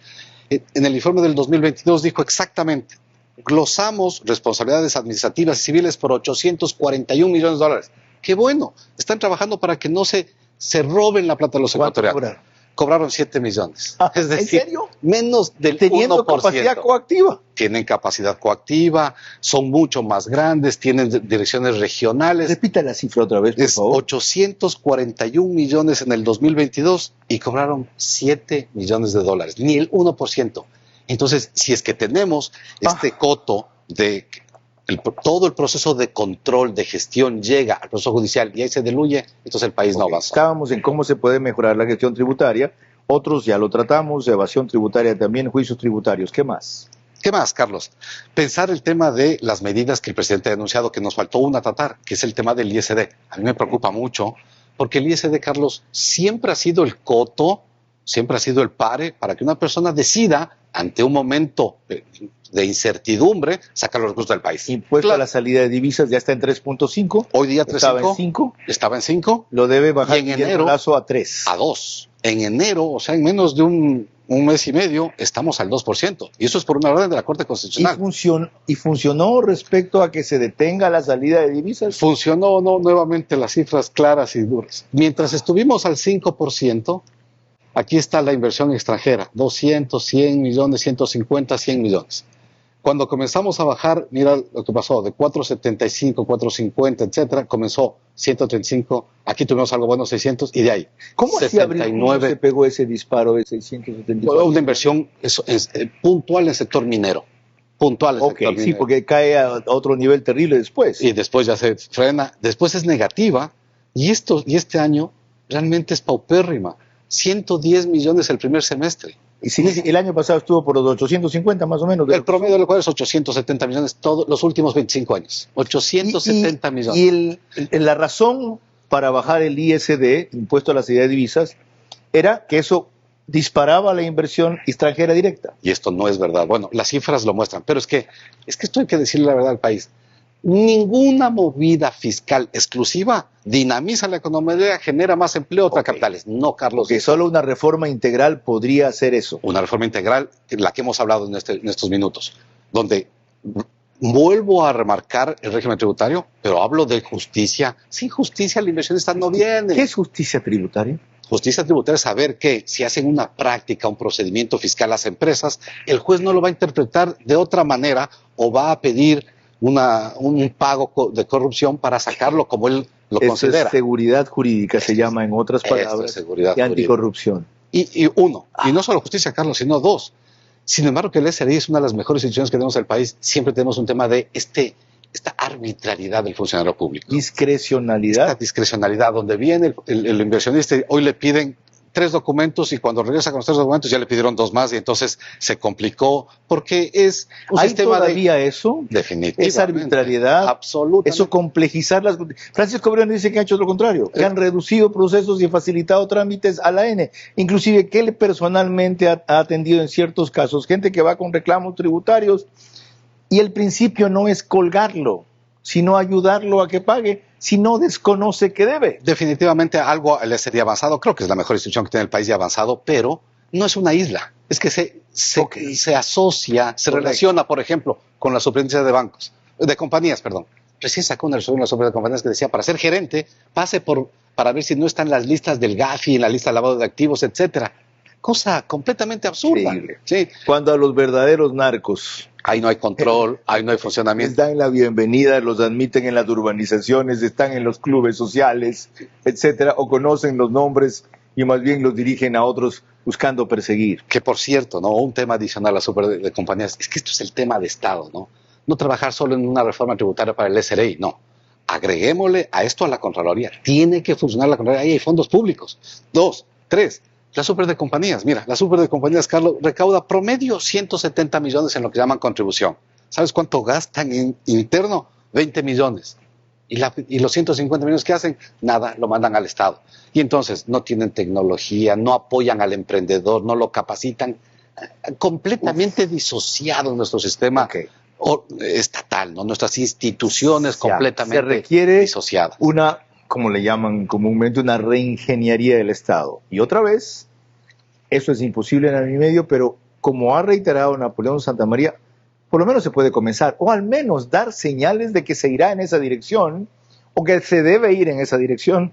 en el informe del 2022 dijo exactamente: glosamos responsabilidades administrativas y civiles por 841 millones de dólares. ¡Qué bueno! Están trabajando para que no se roben la plata de los ecuatorianos. Cobraron 7 millones. Es decir, ¿en serio? Menos del 1%. Teniendo capacidad coactiva. Tienen capacidad coactiva, son mucho más grandes, tienen direcciones regionales. Repita la cifra otra vez, por favor. 841 millones en el 2022 y cobraron 7 millones de dólares, ni el 1%. Entonces, si es que tenemos este coto de todo el proceso de control, de gestión llega al proceso judicial y ahí se diluye, entonces el país no avanza. Estábamos en cómo se puede mejorar la gestión tributaria, otros ya lo tratamos, evasión tributaria también, juicios tributarios. ¿Qué más? ¿Qué más, Carlos? Pensar el tema de las medidas que el presidente ha anunciado, que nos faltó una tratar, que es el tema del ISD. A mí me preocupa mucho, porque el ISD, Carlos, siempre ha sido el coto, siempre ha sido el pare para que una persona decida, ante un momento de incertidumbre, sacar los recursos del país. Impuesto a la salida de divisas ya está en 3.5. Hoy día 3.5. Estaba en 5. Estaba en 5. Lo debe bajar en enero a 3. A 2. En enero, o sea, en menos de un mes y medio, estamos al 2%. Y eso es por una orden de la Corte Constitucional. ¿Y funcionó respecto a que se detenga la salida de divisas? Funcionó, no, nuevamente las cifras claras y duras. Mientras estuvimos al 5%, aquí está la inversión extranjera, 200, 100 millones, 150, 100 millones. Cuando comenzamos a bajar, mira lo que pasó, de 475, 450, etcétera, comenzó 135, aquí tuvimos algo bueno, 600, y de ahí. ¿Cómo 79, se pegó ese disparo de 675? Una inversión puntual en el sector minero. Puntual en el sector minero. Sí, porque cae a otro nivel terrible después. Y después ya se frena, después es negativa, y este año realmente es paupérrima. 110 millones el primer semestre. Y si el año pasado estuvo por los 850 más o menos. El promedio del cual es 870 millones todos los últimos 25 años. 870 millones. Y la razón para bajar el ISD, impuesto a la salida de divisas, era que eso disparaba la inversión extranjera directa. Y esto no es verdad. Bueno, las cifras lo muestran, pero es que esto hay que decirle la verdad al país. Ninguna movida fiscal exclusiva dinamiza la economía, genera más empleo, trae capitales. No, Carlos. Que solo una reforma integral podría hacer eso. Una reforma integral, la que hemos hablado en estos minutos, donde vuelvo a remarcar el régimen tributario, pero hablo de justicia. Sin justicia la inversión no viene. ¿Qué es justicia tributaria? Justicia tributaria es saber que si hacen una práctica, un procedimiento fiscal las empresas, el juez no lo va a interpretar de otra manera o va a pedir un pago de corrupción para sacarlo como él lo considera. Eso es seguridad jurídica, se llama en otras palabras, y anticorrupción. Y no solo justicia, Carlos, sino 2. Sin embargo, que el SRI es una de las mejores instituciones que tenemos en el país. Siempre tenemos un tema de esta arbitrariedad del funcionario público. Discrecionalidad. Esta discrecionalidad, donde viene el inversionista y hoy le piden 3 documentos y cuando regresa con los 3 documentos ya le pidieron 2 más y entonces se complicó porque es un sistema todavía eso? Definitivamente. Esa arbitrariedad. Absolutamente. Eso complejizar las... Francisco Briones dice que ha hecho lo contrario, que han reducido procesos y facilitado trámites a la N. Inclusive que él personalmente ha atendido en ciertos casos gente que va con reclamos tributarios y el principio no es colgarlo, sino ayudarlo a que pague, si no desconoce que debe. Definitivamente algo le sería avanzado, creo que es la mejor institución que tiene el país y avanzado, pero no es una isla, es que se asocia, se relaciona, por ejemplo, con la superintendencia de compañías. Recién sacó una resolución de la superintendencia de compañías que decía, para ser gerente, pase para ver si no están en las listas del GAFI, en la lista de lavado de activos, etcétera. cosa completamente absurda. Increíble. Sí. Cuando a los verdaderos narcos... Ahí no hay control, ahí no hay funcionamiento. Les dan la bienvenida, los admiten en las urbanizaciones, están en los clubes sociales, etcétera, o conocen los nombres y más bien los dirigen a otros buscando perseguir. Que por cierto, ¿no? Un tema adicional a la super de compañías, es que esto es el tema de Estado, ¿no? No trabajar solo en una reforma tributaria para el SRI, no. Agreguémosle a esto a la Contraloría. Tiene que funcionar la Contraloría, ahí hay fondos públicos. 2, 3. La super de compañías, mira, la super de compañías, Carlos, recauda promedio 170 millones en lo que llaman contribución. ¿Sabes cuánto gastan en interno? 20 millones. Y los 150 millones que hacen, nada, lo mandan al Estado. Y entonces no tienen tecnología, no apoyan al emprendedor, no lo capacitan. Completamente disociado en nuestro sistema estatal, ¿no? Nuestras instituciones completamente se requiere disociadas. Una, como le llaman comúnmente, una reingeniería del Estado. Y otra vez, eso es imposible en el medio, pero como ha reiterado Napoleón Santamaría, por lo menos se puede comenzar, o al menos dar señales de que se irá en esa dirección, o que se debe ir en esa dirección,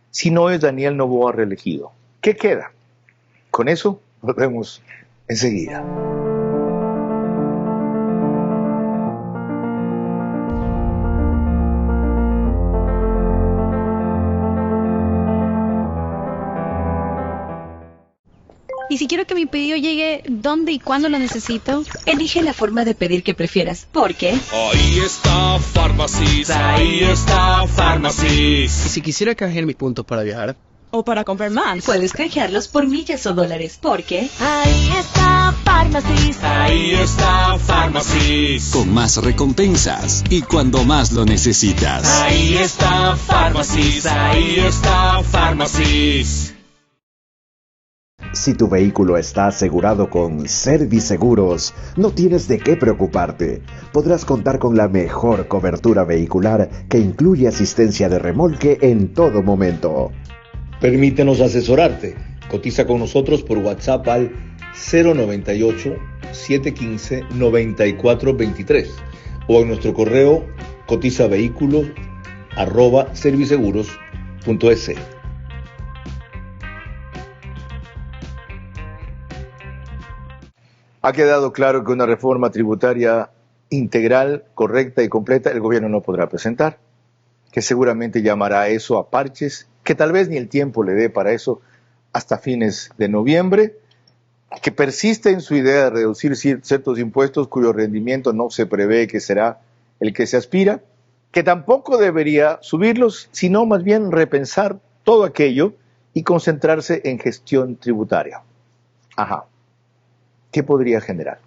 si no es Daniel Noboa reelegido. ¿Qué queda? Con eso volvemos enseguida. Y si quiero que mi pedido llegue ¿dónde y cuándo lo necesito? Elige la forma de pedir que prefieras. ¿Por qué? Ahí está Pharmacies, ahí está Pharmacies. Y si quisiera canjear mis puntos para viajar o para comprar más, puedes canjearlos por millas o dólares. ¿Por qué? Ahí está Pharmacies. Ahí está Pharmacies. Con más recompensas y cuando más lo necesitas. Ahí está Pharmacies, ahí está Pharmacies. Si tu vehículo está asegurado con Serviceguros, no tienes de qué preocuparte. Podrás contar con la mejor cobertura vehicular que incluye asistencia de remolque en todo momento. Permítenos asesorarte. Cotiza con nosotros por WhatsApp al 098-715-9423 o en nuestro correo cotizavehículos@serviceguros.es. Ha quedado claro que una reforma tributaria integral, correcta y completa el gobierno no podrá presentar, que seguramente llamará a eso a parches, que tal vez ni el tiempo le dé para eso hasta fines de noviembre, que persiste en su idea de reducir ciertos impuestos cuyo rendimiento no se prevé que será el que se aspira, que tampoco debería subirlos, sino más bien repensar todo aquello y concentrarse en gestión tributaria. Ajá. ¿Qué podría generar?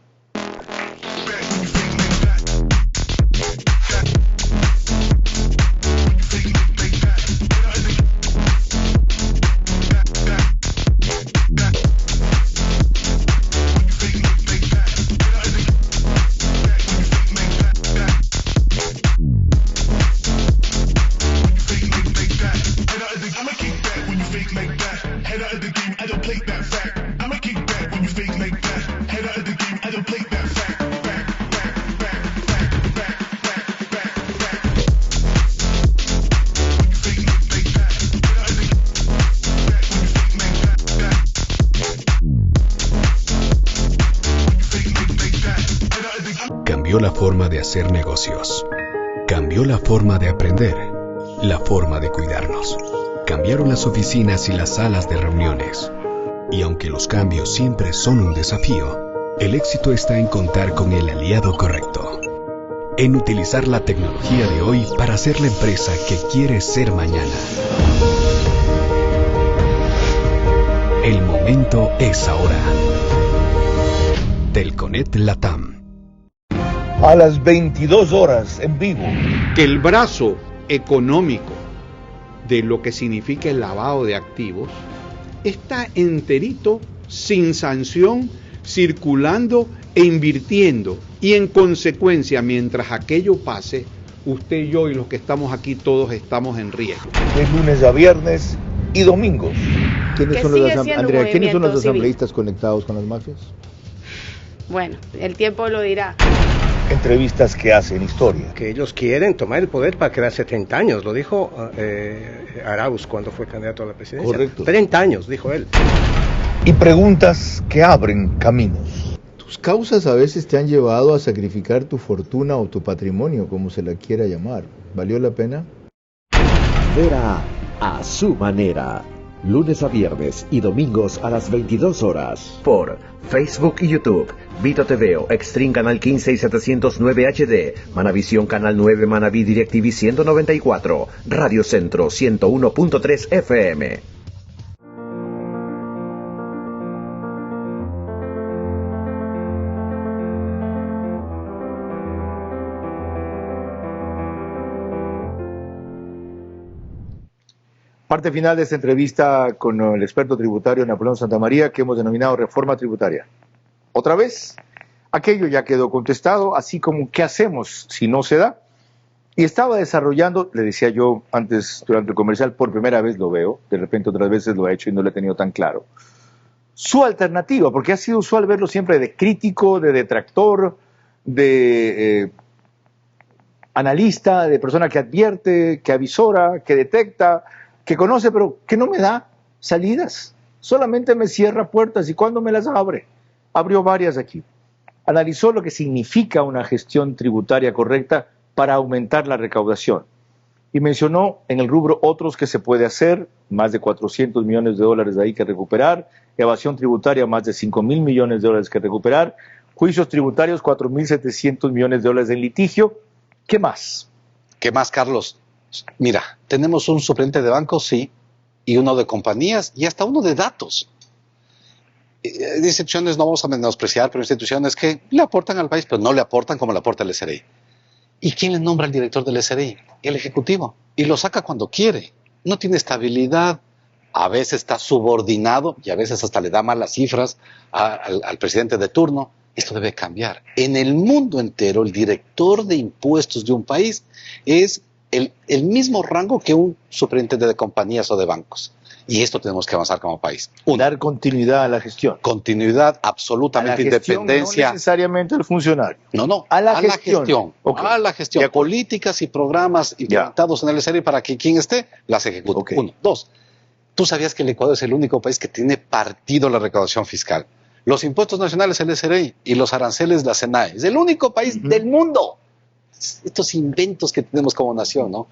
Cambió la forma de hacer negocios. Cambió la forma de aprender. La forma de cuidarnos. Cambiaron las oficinas y las salas de reuniones. Y aunque los cambios siempre son un desafío, el éxito está en contar con el aliado correcto. En utilizar la tecnología de hoy para ser la empresa que quiere ser mañana. El momento es ahora. Telconet Latam. A las 22 horas en vivo. Que el brazo económico de lo que significa el lavado de activos está enterito, sin sanción, circulando e invirtiendo. Y en consecuencia, mientras aquello pase, usted y yo y los que estamos aquí todos estamos en riesgo. De lunes a viernes y domingos. ¿Quiénes son los asambleístas conectados con las mafias? Bueno, el tiempo lo dirá. Entrevistas que hacen historia. Que ellos quieren tomar el poder para quedar 70 años, lo dijo Arauz cuando fue candidato a la presidencia. Correcto. 30 años, dijo él. y preguntas que abren caminos. Tus causas a veces te han llevado a sacrificar tu fortuna o tu patrimonio, como se la quiera llamar. ¿Valió la pena? Vera a su manera. Lunes a viernes y domingos a las 22 horas. Por Facebook y YouTube. Vito TV, Extreme Canal 15 y 709 HD. Manavisión Canal 9, Manaví DirecTV 194. Radio Centro 101.3 FM. Parte final de esta entrevista con el experto tributario Napoleón Santamaría, que hemos denominado reforma tributaria. Otra vez, aquello ya quedó contestado, así como qué hacemos si no se da. Y estaba desarrollando, le decía yo antes durante el comercial, por primera vez lo veo, de repente otras veces lo he hecho y no lo he tenido tan claro, su alternativa, porque ha sido usual verlo siempre de crítico, de detractor, de analista, de persona que advierte, que avisora, que detecta, que conoce, pero que no me da salidas. Solamente me cierra puertas y cuando me las abre. Abrió varias aquí. Analizó lo que significa una gestión tributaria correcta para aumentar la recaudación. Y mencionó en el rubro otros que se puede hacer, más de 400 millones de dólares de ahí que recuperar, evasión tributaria, más de 5.000 millones de dólares que recuperar, juicios tributarios, 4.700 millones de dólares en litigio. ¿Qué más? ¿Qué más, Carlos? Mira, tenemos un suplente de bancos, sí, y uno de compañías, y hasta uno de datos. Instituciones no vamos a menospreciar, pero instituciones que le aportan al país, pero no le aportan como le aporta el SRI. ¿Y quién le nombra al director del SRI? El Ejecutivo. Y lo saca cuando quiere. No tiene estabilidad. A veces está subordinado y a veces hasta le da malas cifras al presidente de turno. Esto debe cambiar. En el mundo entero, el director de impuestos de un país es el mismo rango que un superintendente de compañías o de bancos. Y esto tenemos que avanzar como país. Dar continuidad a la gestión. Continuidad, absolutamente independencia. No necesariamente al funcionario. No, a la gestión. Okay. A la gestión. Políticas y programas implementados en el SRI para que quien esté las ejecute. Okay. 1. 2. ¿Tú sabías que el Ecuador es el único país que tiene partido la recaudación fiscal? Los impuestos nacionales el SRI y los aranceles la SENAE. Es el único país del mundo. Estos inventos que tenemos como nación, ¿no?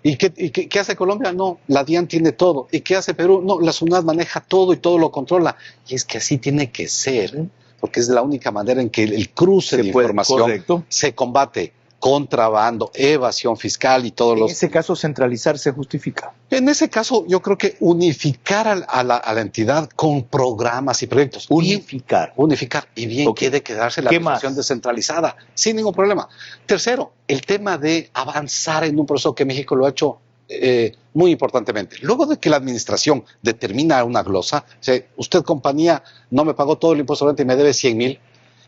¿Y qué hace Colombia? No, la DIAN tiene todo. ¿Y qué hace Perú? No, la SUNAT maneja todo y todo lo controla. Y es que así tiene que ser, porque es la única manera en que el cruce de información se combate. Contrabando, evasión fiscal y todos los... En ese caso, centralizar se justifica. En ese caso, yo creo que unificar a la entidad con programas y proyectos. Unificar. Y bien quiere quedarse la administración descentralizada, sin ningún problema. Tercero, el tema de avanzar en un proceso que México lo ha hecho muy importantemente. Luego de que la administración determina una glosa, o sea, usted compañía no me pagó todo el impuesto de renta y me debe 100,000,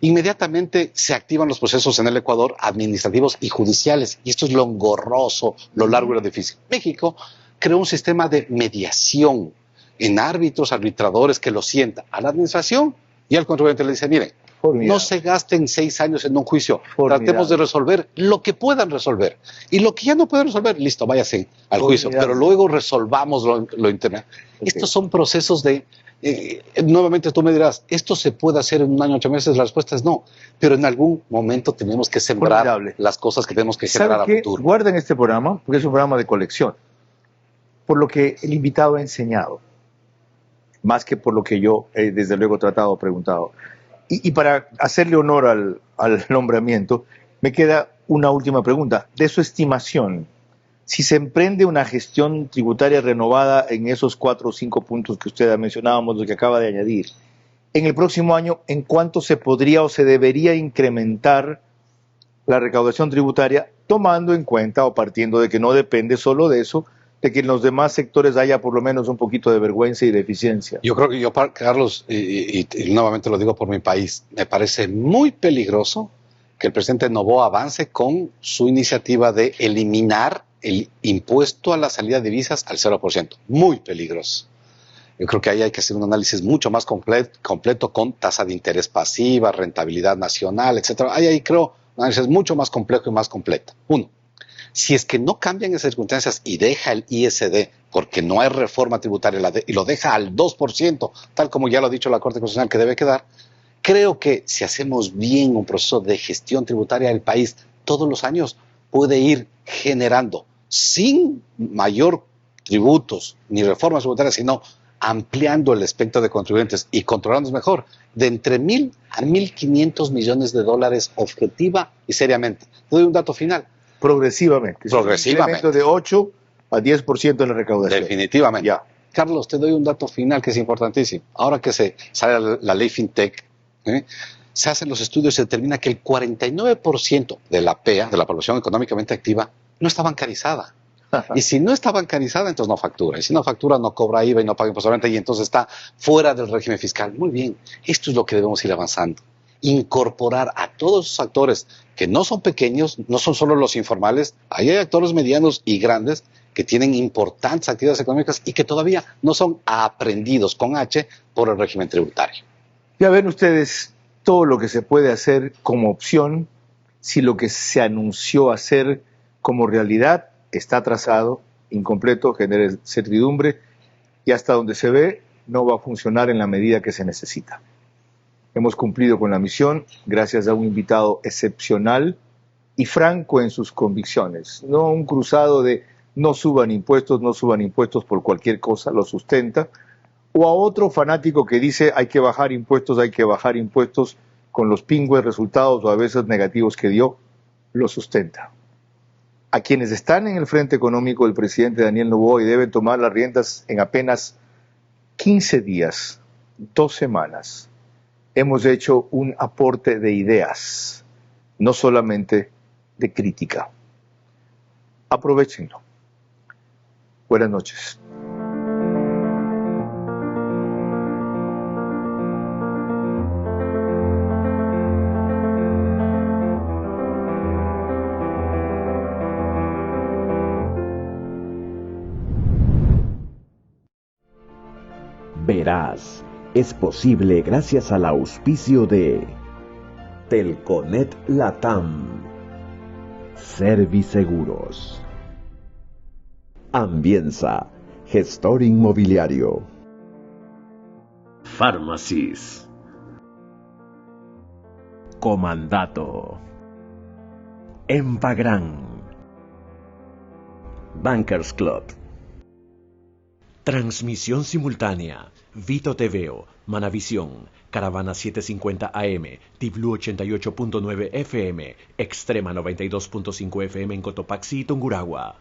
inmediatamente se activan los procesos en el Ecuador administrativos y judiciales. Y esto es lo engorroso, lo largo y lo difícil. México creó un sistema de mediación en árbitros, arbitradores que lo sientan a la administración y al contribuyente le dice, miren, no se gasten 6 años en un juicio, tratemos de resolver lo que puedan resolver. Y lo que ya no pueden resolver, listo, váyase al juicio, pero luego resolvamos lo interno. Estos son procesos de... nuevamente tú me dirás, ¿esto se puede hacer en 1 año, 8 meses? La respuesta es no, pero en algún momento tenemos que sembrar las cosas que tenemos que generar a futuro. Guarden este programa, porque es un programa de colección, por lo que el invitado ha enseñado, más que por lo que yo desde luego he tratado o preguntado. Y para hacerle honor al nombramiento, me queda una última pregunta. De su estimación, si se emprende una gestión tributaria renovada en esos 4 o 5 puntos que usted ha mencionado, lo que acaba de añadir, en el próximo año, ¿en cuánto se podría o se debería incrementar la recaudación tributaria, tomando en cuenta o partiendo de que no depende solo de eso, de que en los demás sectores haya por lo menos un poquito de vergüenza y de eficiencia? Yo creo que Carlos, y nuevamente lo digo por mi país, me parece muy peligroso que el presidente Noboa avance con su iniciativa de eliminar el impuesto a la salida de divisas al 0%. Muy peligroso. Yo creo que ahí hay que hacer un análisis mucho más completo con tasa de interés pasiva, rentabilidad nacional, etcétera. Ahí creo un análisis mucho más complejo y más completo. 1. Si es que no cambian esas circunstancias y deja el ISD porque no hay reforma tributaria y lo deja al 2%, tal como ya lo ha dicho la Corte Constitucional que debe quedar, creo que si hacemos bien un proceso de gestión tributaria del país todos los años, puede ir generando, sin mayor tributos ni reformas tributarias, sino ampliando el espectro de contribuyentes y controlando mejor, de entre 1.000 a 1.500 millones de dólares objetiva y seriamente. Te doy un dato final. Progresivamente. Progresivamente. Un incremento de 8 a 10% en la recaudación. Definitivamente. Ya. Carlos, te doy un dato final que es importantísimo. Ahora que se sale la ley FinTech, se hacen los estudios y se determina que el 49% de la PEA, de la población económicamente activa, no está bancarizada. Y si no está bancarizada, entonces no factura. Y si no factura, no cobra IVA y no paga impuesto a renta y entonces está fuera del régimen fiscal. Muy bien, esto es lo que debemos ir avanzando. Incorporar a todos esos actores que no son pequeños, no son solo los informales, ahí hay actores medianos y grandes que tienen importantes actividades económicas y que todavía no son aprendidos con H por el régimen tributario. Ya ven ustedes todo lo que se puede hacer como opción si lo que se anunció hacer como realidad está atrasado, incompleto, genera incertidumbre y hasta donde se ve no va a funcionar en la medida que se necesita. Hemos cumplido con la misión gracias a un invitado excepcional y franco en sus convicciones, no un cruzado de no suban impuestos por cualquier cosa, lo sustenta, o a otro fanático que dice hay que bajar impuestos con los pingües resultados o a veces negativos que dio, lo sustenta. A quienes están en el frente económico del presidente Daniel Noboa y deben tomar las riendas en apenas 15 días, 2 semanas, hemos hecho un aporte de ideas, no solamente de crítica. Aprovechenlo. Buenas noches. Verás, es posible gracias al auspicio de Telconet Latam, Serviseguros, Ambienza, gestor inmobiliario, Pharmacies, Comandato, Empagran, Bankers Club. Transmisión simultánea, Vito TVO, Manavisión, Caravana 750 AM, Tiblu 88.9 FM, Extrema 92.5 FM en Cotopaxi y Tungurahua.